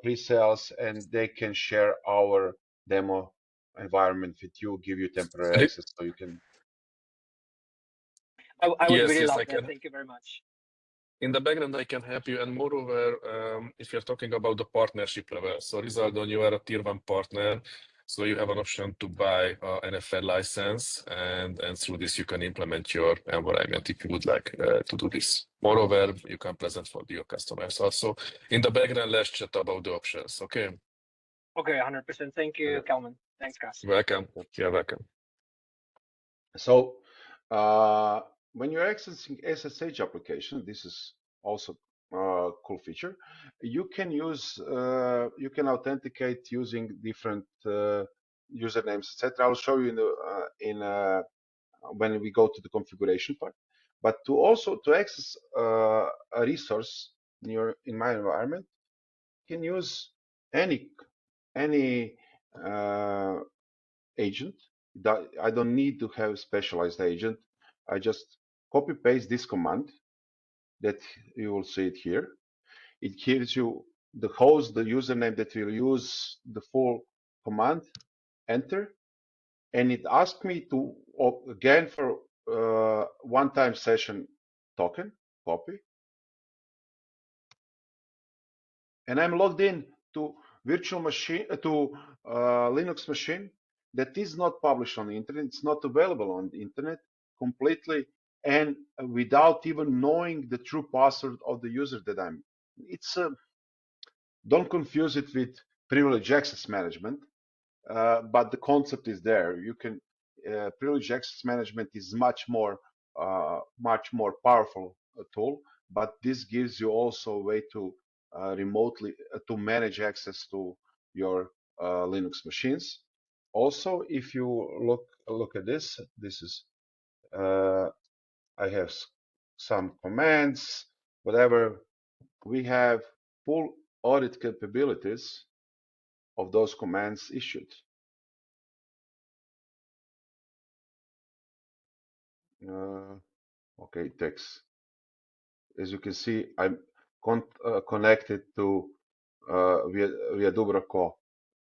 pre-sales, and they can share our demo environment with you, give you temporary access so you can. I would really love that. Thank you very much. In the background, I can help you. And moreover, if you're talking about the partnership level, so Rizaldo, you are a tier 1 partner. So you have an option to buy an NFL license, and through this you can implement your environment if you would like to do this. Moreover, you can present for your customers. Also, in the background, let's chat about the options, okay? Okay, 100%. Thank you, Kalman. Thanks, guys. Welcome. You're welcome. So when you're accessing SSH application, this is also a cool feature. You can use, you can authenticate using different usernames, etc. I'll show you when we go to the configuration part. But to access a resource in my environment, you can use any agent. I don't need to have a specialized agent. I just copy paste this command that you will see it here. It gives you the host, the username that will use the full command, enter, and it asks me to, again, for one-time session token, copy. And I'm logged in to virtual machine, to Linux machine that is not published on the internet. It's not available on the internet completely, and without even knowing the true password of the user that I'm. Don't confuse it with privileged access management, but the concept is there. You can privileged access management is much more powerful tool, but this gives you also a way to remotely to manage access to your Linux machines. Also, if you look at this is I have some commands, whatever. We have full audit capabilities of those commands issued. Okay, it takes. As you can see, I'm connected to via Dubravko,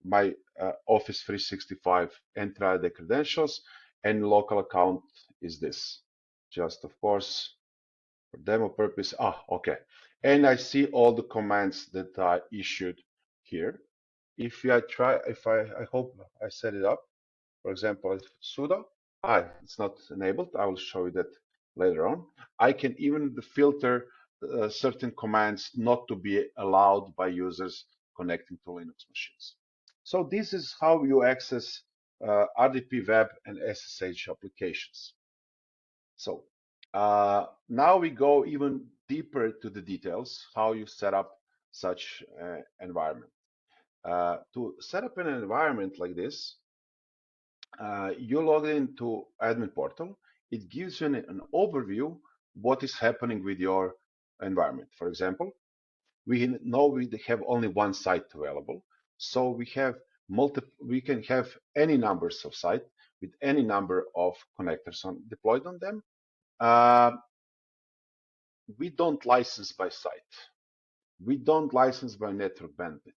my Office 365 Entra ID credentials, and local account is this. Just, of course, For demo purpose, okay. And I see all the commands that I issued here. If I hope I set it up. For example, sudo, it's not enabled. I will show you that later on. I can even filter certain commands not to be allowed by users connecting to Linux machines. So this is how you access RDP web and SSH applications. So now we go even deeper to the details, how you set up such environment. To set up an environment like this, you log into admin portal. It gives you an overview what is happening with your environment. For example, we know we have only one site available, so we can have any numbers of sites with any number of connectors deployed on them. We don't license by site. We don't license by network bandwidth.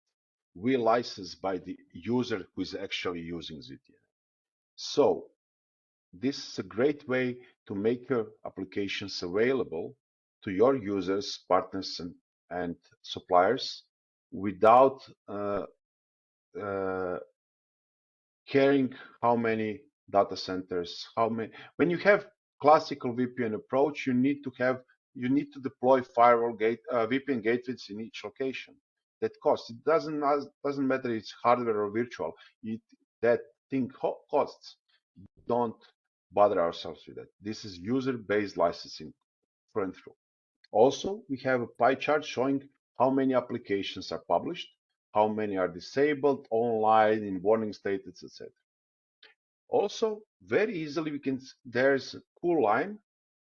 We license by the user who is actually using ZTNA. So this is a great way to make your applications available to your users, partners, and suppliers without caring how many data centers, when you have classical VPN approach, you need to deploy VPN gateways in each location. That costs. It doesn't matter if it's hardware or virtual. That thing costs. Don't bother ourselves with that. This is user-based licensing through and through. Also, we have a pie chart showing how many applications are published, how many are disabled, online, in warning status, etc. Also, very easily there's a cool line.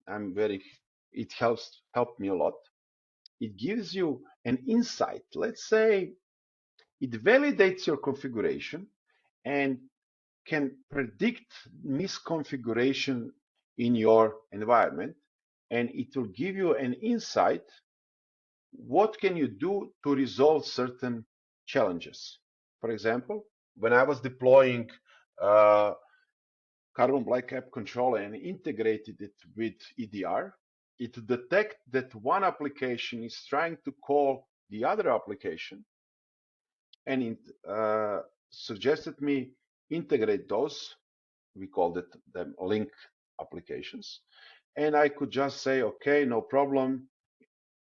It helped me a lot. It gives you an insight. Let's say it validates your configuration and can predict misconfiguration in your environment, and it will give you an insight what can you do to resolve certain challenges. For example, when I was deploying Carbon Black App Controller and integrated it with EDR, it detects that one application is trying to call the other application, and it suggested me integrate those. We called them link applications. And I could just say, okay, no problem,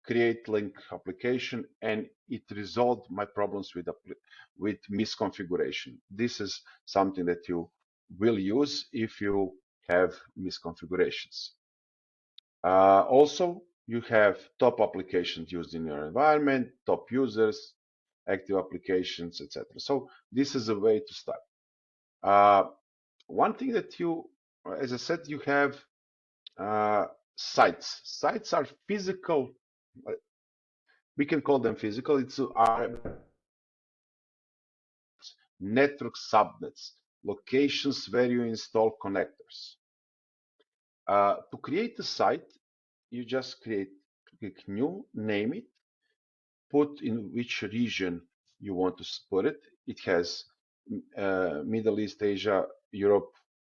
create link application, and it resolved my problems with misconfiguration. This is something that you will use if you have misconfigurations. Also, you have top applications used in your environment, top users, active applications, etc. So this is a way to start. One thing that as I said, you have sites. Sites are physical. We can call them physical. It's our network subnets, locations where you install connectors. To create a site, you just click new, name it, put in which region you want to put it. It has Middle East, Asia, Europe.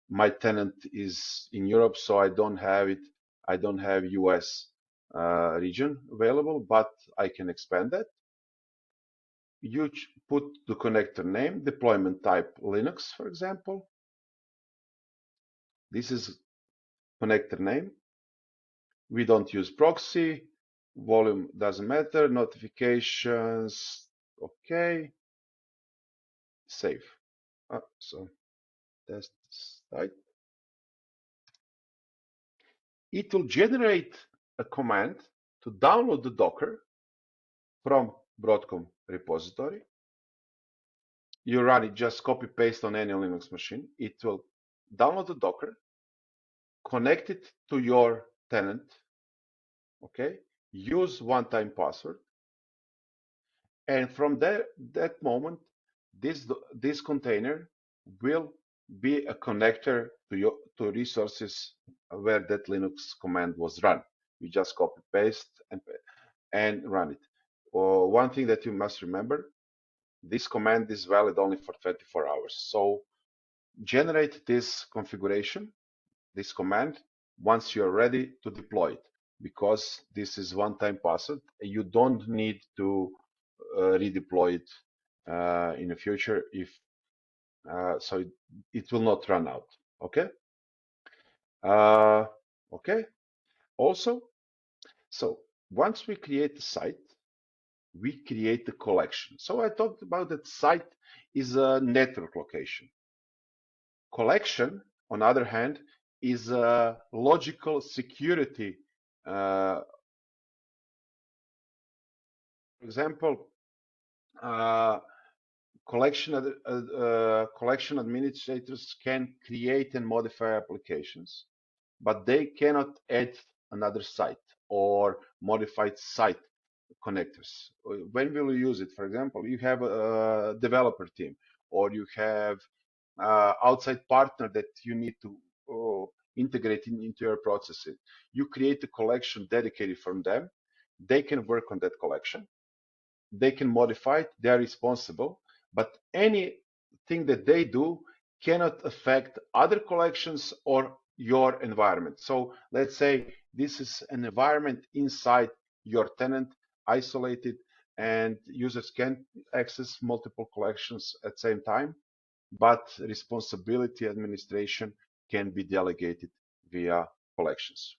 My tenant is in Europe, so I don't have it. I don't have US region available, but I can expand that. You put the connector name, deployment type Linux, for example. This is connector name. We don't use proxy. Volume doesn't matter. Notifications, okay. Save. So test site. It will generate a command to download the Docker from Broadcom repository. You run it, just copy paste on any Linux machine. It will download the Docker, connect it to your tenant, okay? Use one-time password. And from that moment, this container will be a connector to resources where that Linux command was run. You just copy paste and run it. One thing that you must remember, this command is valid only for 24 hours. So generate this configuration, this command, once you're ready to deploy it. because this is one-time password. You don't need to redeploy it in the future if so it will not run out. Okay. Okay. Also, so once we create a site, we create a collection. So I talked about that site is a network location. Collection, on the other hand, is a logical security. For example, collection administrators can create and modify applications, but they cannot add another site or modified site connectors. When will you use it? For example, you have a developer team, or you have outside partner that you need to integrate into your processes. You create a collection dedicated from them. They can work on that collection. They can modify it. They are responsible. But anything that they do cannot affect other collections or your environment. So let's say this is an environment inside your tenant, isolated, and users can access multiple collections at the same time, but responsibility administration can be delegated via collections.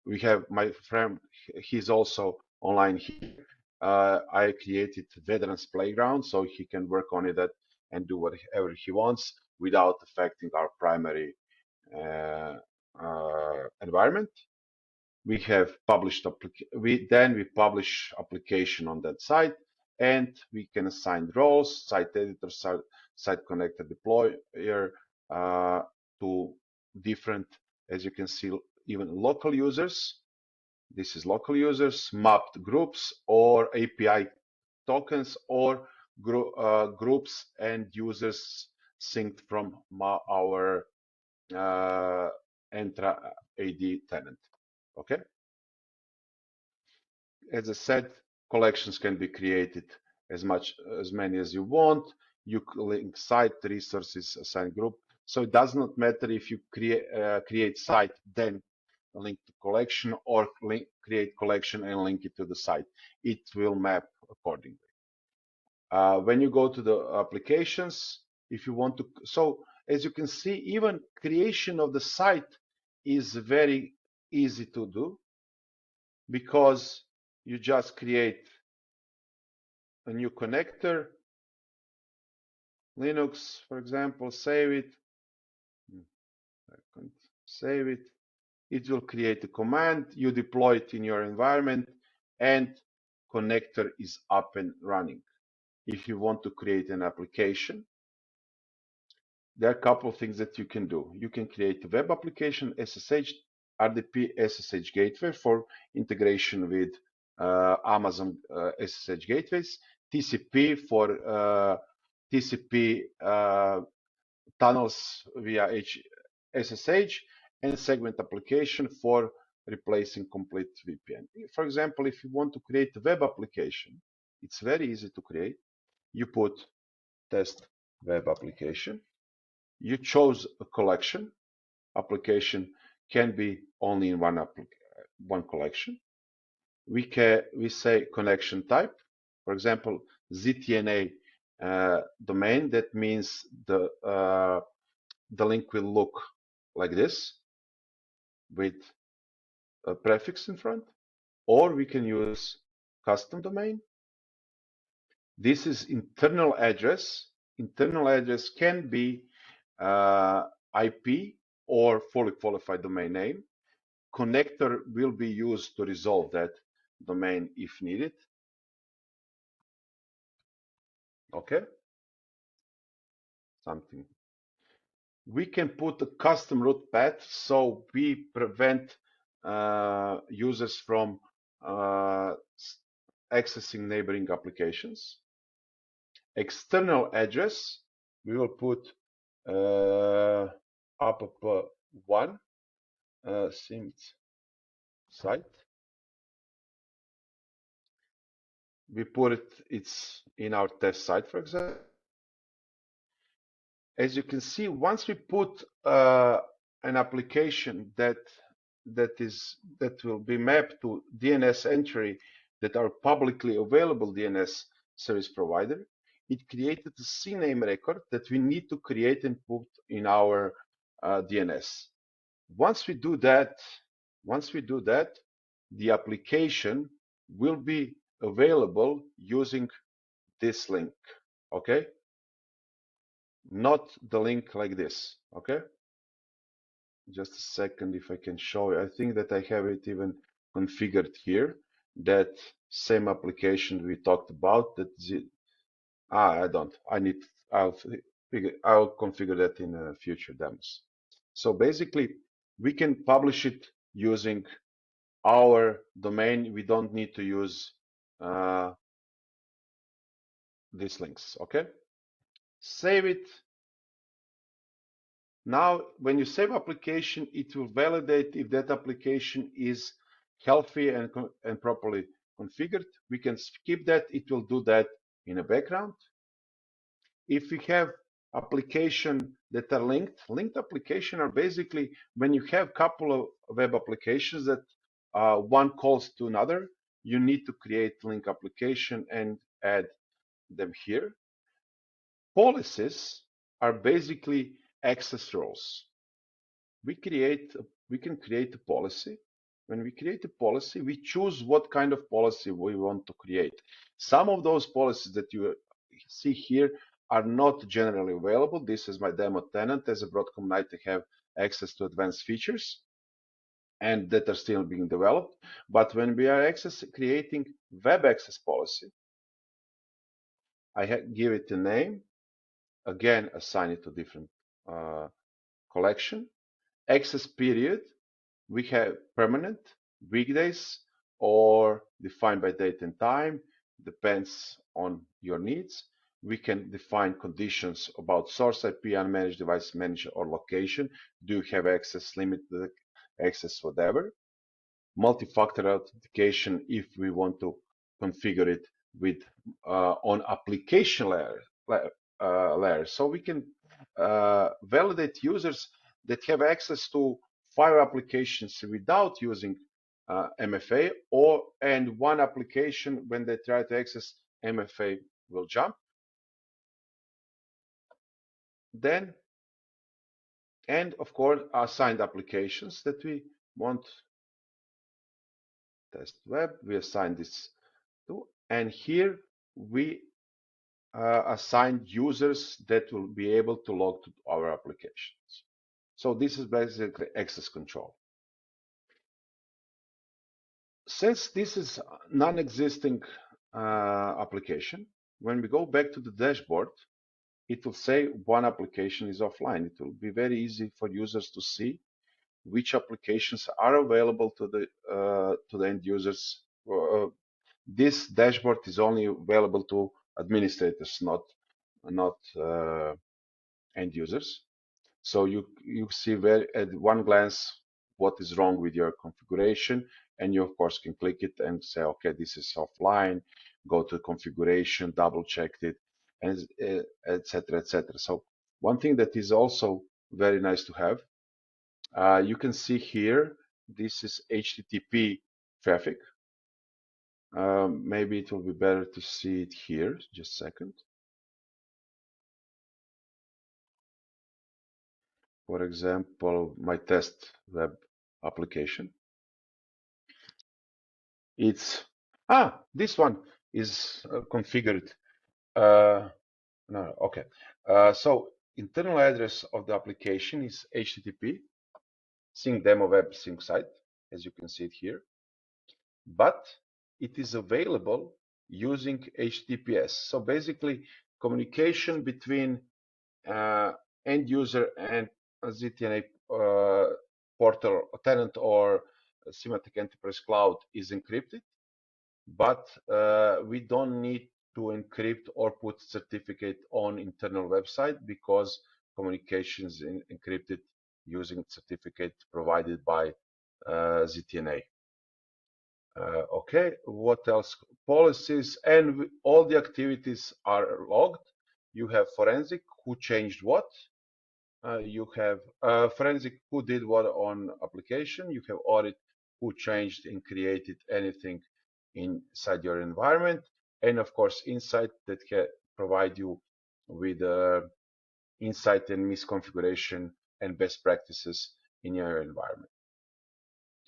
We have my friend, he's also online here. I created Veterans Playground so he can work on it and do whatever he wants without affecting our primary environment. We have published we publish application on that site, and we can assign roles, site editor, site connector, deployer to different, as you can see, even local users. This is local users, mapped groups, or API tokens, or groups and users synced from our Entra AD tenant. Okay. As I said, collections can be created as many as you want. You link site, resources, assign group. So it does not matter if you create site, then link to collection, or create collection and link it to the site. It will map accordingly. When you go to the applications, if you want to, so as you can see, even creation of the site is very easy to do, because you just create a new connector, Linux, for example, save it, save it. It will create a command, you deploy it in your environment, and connector is up and running. If you want to create an application, there are a couple of things that you can do. You can create a web application, SSH, RDP SSH gateway for integration with Amazon SSH gateways, TCP for TCP tunnels via SSH, and segment application for replacing complete VPN. For example, if you want to create a web application, it's very easy to create. You put test web application. You chose a collection. Application can be only in one collection. We say connection type. For example, ZTNA domain. That means the link will look like this with a prefix in front, or we can use custom domain. This is internal address. Internal address can be IP or fully qualified domain name. Connector will be used to resolve that domain if needed. Okay. Something. We can put a custom route path, so we prevent users from accessing neighboring applications. External address, we will put up1 Sims site. We put it's in our test site, for example. As you can see, once we put an application that that will be mapped to DNS entry that are publicly available DNS service provider. It created a CNAME record that we need to create and put in our DNS. Once we do that, the application will be available using this link. Okay, not the link like this. Okay, just a second, if I can show you. I think that I have it even configured here. That same application we talked about. I don't. I'll configure that in future demos. So basically, we can publish it using our domain. We don't need to use these links. Okay. Save it. Now, when you save application, it will validate if that application is healthy and properly configured. We can skip that. It will do that in the background. If we have application that are linked application are basically when you have a couple of web applications that one calls to another, you need to create link application and add them here. Policies are basically access roles. We can create a policy. When we create a policy, we choose what kind of policy we want to create. Some of those policies that you see here are not generally available. This is my demo tenant. As a Broadcom Knight, I have access to advanced features and that are still being developed. But when we are creating web access policy, I give it a name, again, assign it to different collection. Access period, we have permanent, weekdays, or defined by date and time, depends on your needs. We can define conditions about source IP, unmanaged device manager, or location. Do you have access, limited access, whatever. Multi-factor authentication if we want to configure it with on application layer. So we can validate users that have access to 5 applications without using MFA, and one application when they try to access MFA will jump. Then, and of course, assigned applications that we want. Test web, we assign this to, and here we assign users that will be able to log to our applications. So this is basically access control. Since this is non-existing application, when we go back to the dashboard, it will say one application is offline. It will be very easy for users to see which applications are available to the end users. This dashboard is only available to administrators, not end users. So you see at one glance what is wrong with your configuration, and you of course can click it and say, okay, this is offline. Go to configuration, double check it, and etc. etc. So one thing that is also very nice to have, you can see here, this is HTTP traffic. Maybe it will be better to see it here. Just a second. For example, my test web application. It's this one is configured. No, okay. So internal address of the application is HTTP, sync demo web sync site, as you can see it here. But it is available using HTTPS. So basically, communication between end user and a ZTNA portal tenant or Symantec Enterprise Cloud is encrypted, but we don't need to encrypt or put certificate on internal website because communication is encrypted using certificate provided by ZTNA. Okay, what else? Policies and all the activities are logged. You have forensic, who changed what, you have forensic who did what on application, you have audit who changed and created anything inside your environment, and of course insight that can provide you with insight and misconfiguration and best practices in your environment.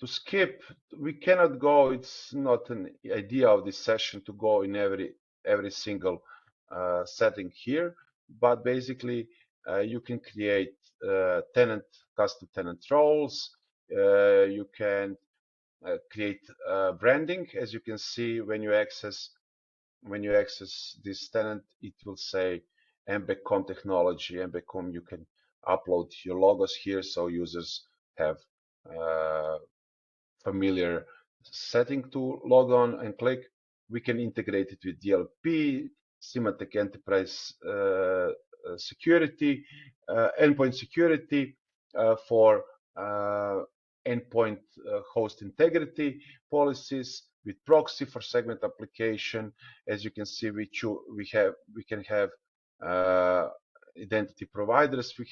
To skip, we cannot go, it's not an idea of this session to go in every single setting here, but basically you can create custom tenant roles, you can create branding. As you can see, when you access this tenant, it will say mbecom technology, mbecom. You can upload your logos here, so users have familiar setting to log on and click. We can integrate it with DLP, Symantec Enterprise Security, endpoint security for endpoint host integrity policies, with proxy for segment application. As you can see, we can have identity providers. We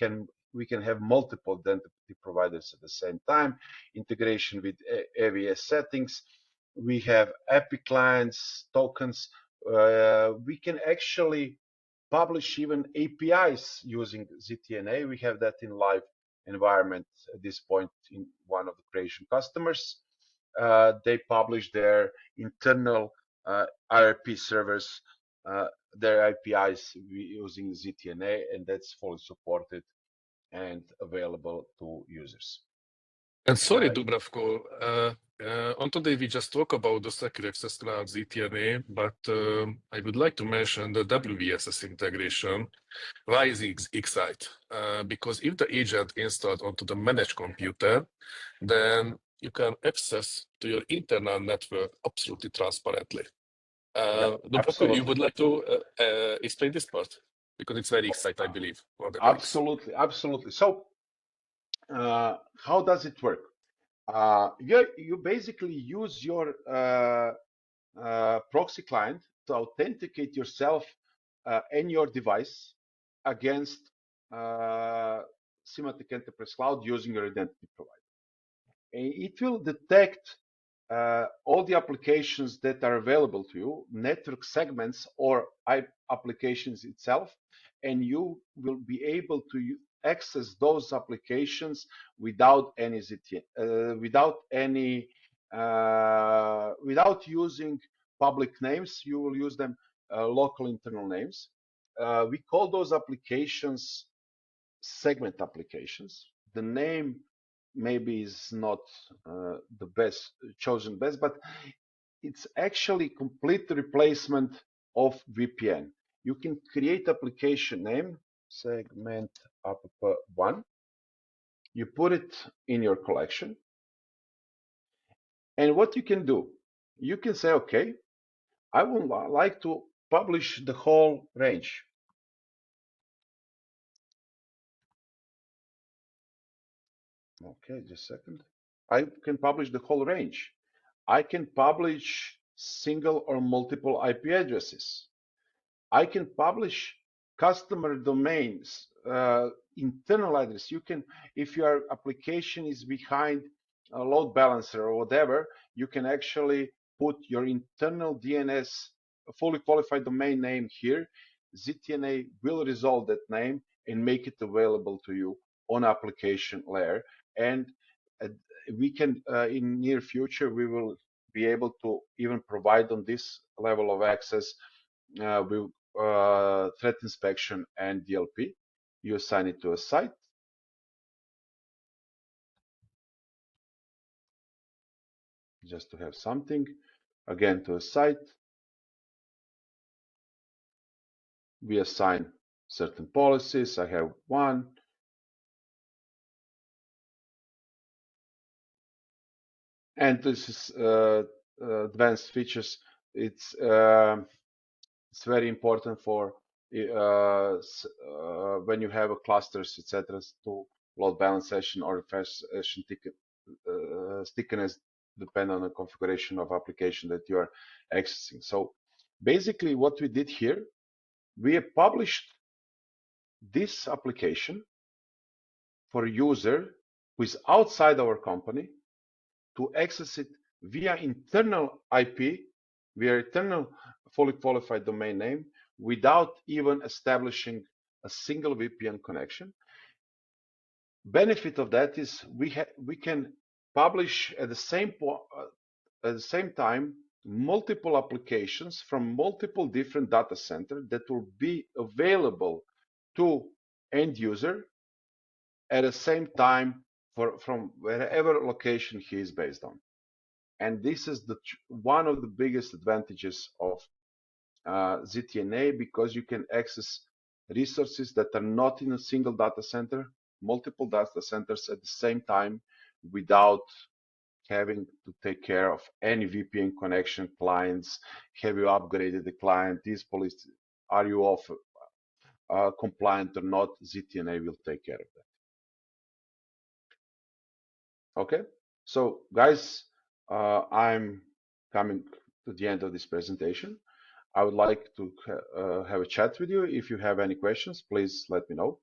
can have multiple identity providers at the same time. Integration with AVS settings. We have API clients, tokens. We can actually publish even APIs using ZTNA. We have that in live environment at this point in one of the creation customers. They publish their internal IRP servers, their APIs using ZTNA, and that's fully supported and available to users. And sorry, Dubravko, on today we just talk about the Secure Access Cloud ZTNA, but I would like to mention the WVSS integration. Why is it exciting? Because if the agent installed onto the managed computer, then you can access to your internal network absolutely transparently. Dubravko, you would like to explain this part? Because it's very exciting, I believe. Absolutely. So, how does it work? You basically use your proxy client to authenticate yourself and your device against Symantec Enterprise Cloud using your identity provider. And it will detect all the applications that are available to you, network segments or applications itself, and you will be able to access those applications without any without using public names. You will use them local internal names. We call those applications segment applications. The name maybe is not the best chosen best, but it's actually complete replacement of VPN. You can create application name segment app1. You put it in your collection, and what you can do, you can say, okay, I would like to publish the whole range. Okay, just a second. I can publish the whole range. I can publish single or multiple IP addresses. I can publish customer domains, internal address. You can, if your application is behind a load balancer or whatever, you can actually put your internal DNS, a fully qualified domain name here. ZTNA will resolve that name and make it available to you on application layer. And we can, in near future, we will be able to even provide on this level of access with threat inspection and DLP. You assign it to a site. Just to have something, again, to a site. We assign certain policies. I have one. And this is advanced features. It's very important for when you have a clusters, etc., to load balance session or refresh session stickiness depend on the configuration of application that you are accessing. So basically what we did here, we have published this application for a user who is outside our company to access it via internal IP, via internal fully qualified domain name, without even establishing a single VPN connection. Benefit of that is we can publish at the same time multiple applications from multiple different data centers that will be available to end user at the same time from wherever location he is based on. And this is one of the biggest advantages of ZTNA, because you can access resources that are not in a single data center, multiple data centers at the same time, without having to take care of any VPN connection clients. Have you upgraded the client? Are you off compliant or not? ZTNA will take care of that. Okay, so guys, I'm coming to the end of this presentation. I would like to have a chat with you. If you have any questions, please let me know.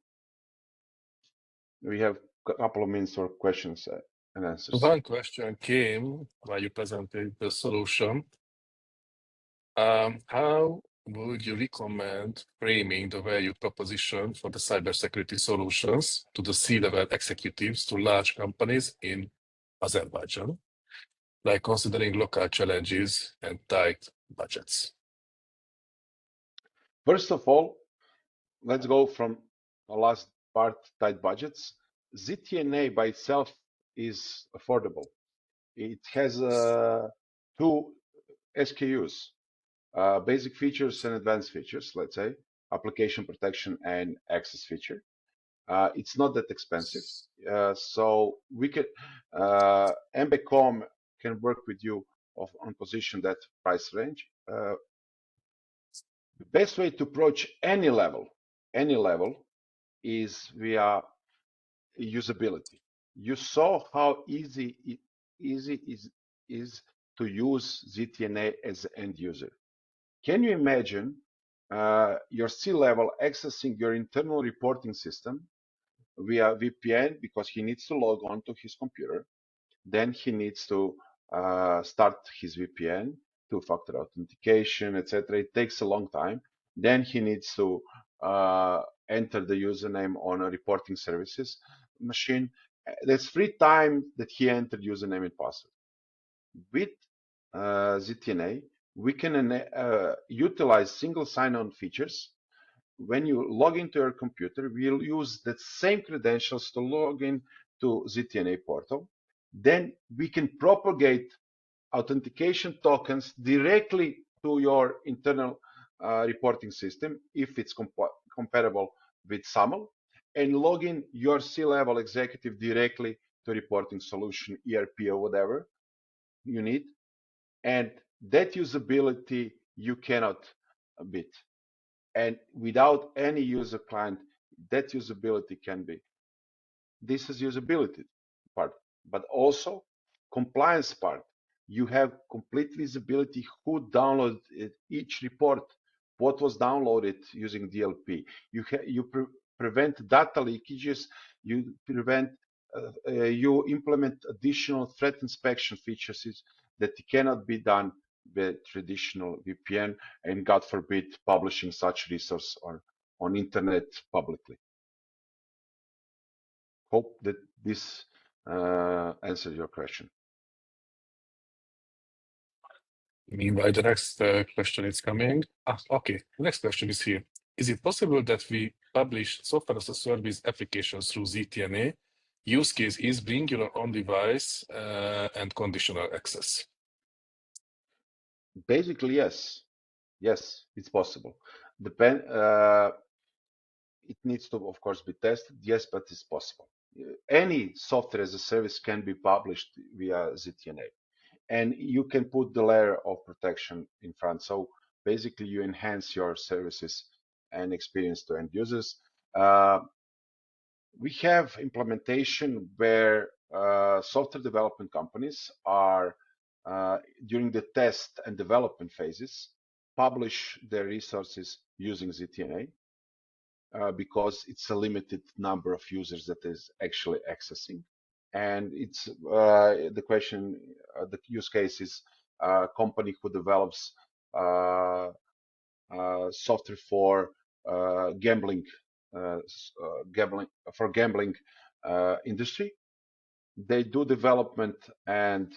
We have a couple of minutes for questions and answers. One question came while you presented the solution. How would you recommend framing the value proposition for the cybersecurity solutions to the C-level executives to large companies in Azerbaijan, like considering local challenges and tight budgets? First of all, let's go from the last part, tight budgets. ZTNA by itself is affordable. It has two SKUs, basic features and advanced features, let's say, application protection and access feature. It's not that expensive. So we could, MBCom can work with you on position that price range. The best way to approach any level is via usability. You saw how easy it is to use ZTNA as an end user. Can you imagine your C-level accessing your internal reporting system via VPN, because he needs to log on to his computer? Then he needs to start his VPN, two-factor authentication, etc. It takes a long time. Then he needs to enter the username on a reporting services machine. There's free time that he entered username and password. With ZTNA, we can utilize single sign-on features. When you log into your computer, we'll use the same credentials to log in to ZTNA portal. Then we can propagate authentication tokens directly to your internal reporting system if it's compatible with SAML, and log in your C-level executive directly to reporting solution, ERP or whatever you need. And that usability you cannot beat. And without any user client, that usability can be. This is usability part, but also compliance part. You have complete visibility who downloaded each report, what was downloaded using DLP. You prevent data leakages. You implement additional threat inspection features that cannot be done with traditional VPN, and God forbid publishing such resource on internet publicly. Hope that this answers your question. Meanwhile, the next question is coming. Okay, the next question is here. Is it possible that we publish software as a service applications through ZTNA? Use case is bring your own device and conditional access. Basically, yes. Yes, it's possible. It needs to, of course, be tested. Yes, but it's possible. Any software as a service can be published via ZTNA, and you can put the layer of protection in front. So basically, you enhance your services and experience to end users. We have implementation where software development companies are, during the test and development phases, publish their resources using ZTNA. because it's a limited number of users that is actually accessing. And it's the question, the use case is a company who develops software for gambling industry. They do development and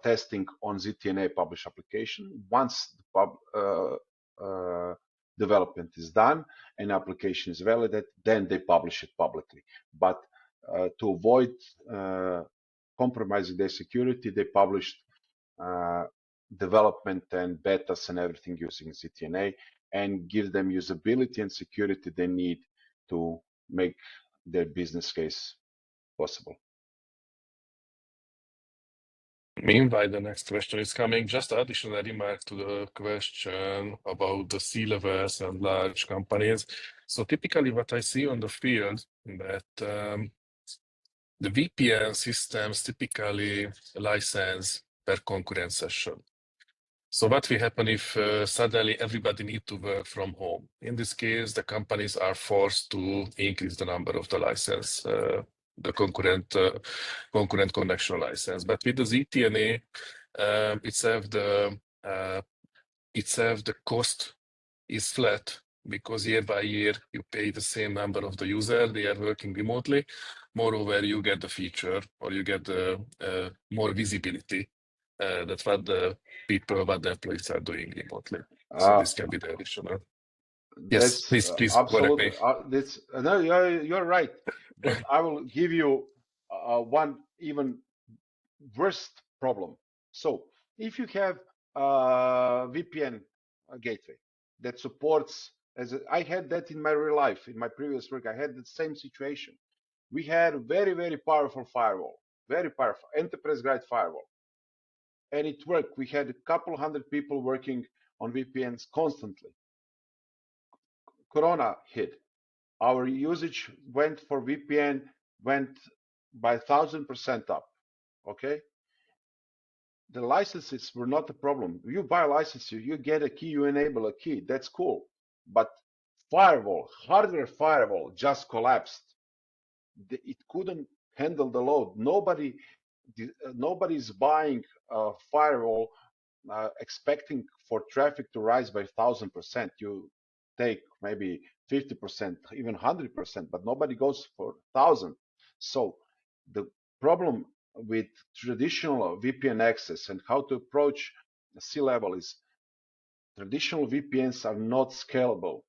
testing on ZTNA publish application. Once the development is done and application is validated, then they publish it publicly. But to avoid compromising their security, they published development and betas and everything using ZTNA, and give them usability and security they need to make their business case possible. Meanwhile, the next question is coming. Just additional remark to the question about the C-levels and large companies. So typically what I see on the field that the VPN systems typically license per concurrent session. So what will happen if suddenly everybody needs to work from home? In this case, the companies are forced to increase the number of the license, the concurrent connection license. But with the ZTNA, itself the cost is flat, because year by year you pay the same number of the user, they are working remotely. Moreover, you get the feature, or you get more visibility. That's what the employees are doing remotely. So this can be the additional. Yes, please correct me. No, you're right. But I will give you one even worse problem. So if you have a VPN gateway that supports, I had that in my real life, in my previous work, I had the same situation. We had a very, very powerful firewall, very powerful enterprise-grade firewall. And it worked. We had a couple hundred people working on VPNs constantly. Corona hit. Our usage went for VPN went by 1,000% up. Okay. The licenses were not a problem. You buy a license, you get a key, you enable a key. That's cool. But firewall, hardware firewall just collapsed. It couldn't handle the load. Nobody's buying a firewall expecting for traffic to rise by 1,000%. You take maybe 50%, even 100%, but nobody goes for 1,000. So the problem with traditional VPN access and how to approach C-level is traditional VPNs are not scalable.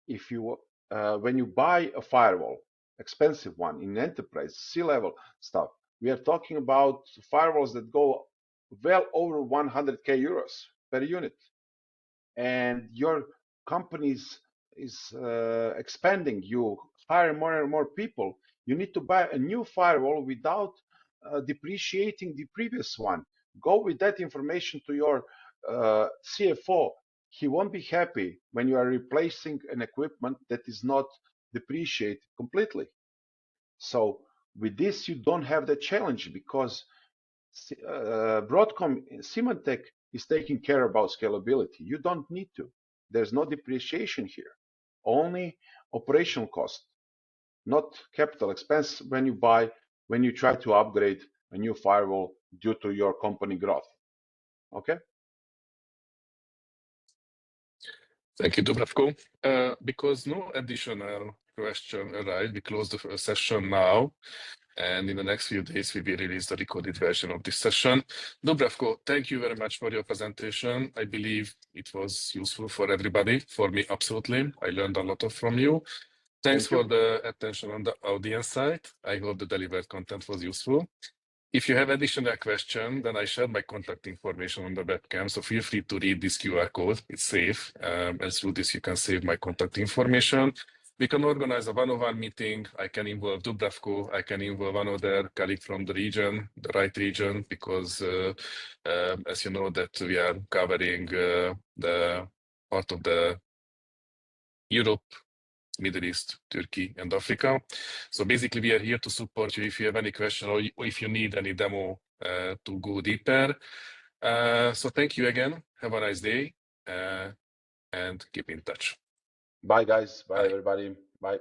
If you when you buy a firewall, expensive one in enterprise C-level stuff, we are talking about firewalls that go well over 100k euros per unit, and your company is expanding. You hire more and more people. You need to buy a new firewall without depreciating the previous one. Go with that information to your CFO. He won't be happy when you are replacing an equipment that is not depreciated completely. So with this, you don't have the challenge, because Broadcom, Symantec is taking care about scalability. You don't need to. There's no depreciation here, only operational cost, not capital expense when you try to upgrade a new firewall due to your company growth. Okay. Thank you, Dubravko. Because no additional question arrived, we close the first session now, and in the next few days we will release the recorded version of this session. Dubravko, thank you very much for your presentation. I believe it was useful for everybody. For me, absolutely. I learned a lot from you. Thanks for the attention on the audience side. I hope the delivered content was useful. If you have additional questions, then I shared my contact information on the webcam, so feel free to read this QR code. It's safe, and through this you can save my contact information. We can organize a one-on-one meeting. I can involve Dubravko. I can involve one other colleague from the region, the right region, because as you know that we are covering the part of the Europe, Middle East, Turkey, and Africa. So basically, we are here to support you if you have any question or if you need any demo to go deeper. So thank you again. Have a nice day. and keep in touch. Bye, guys. Bye, Bye. everybody. Bye.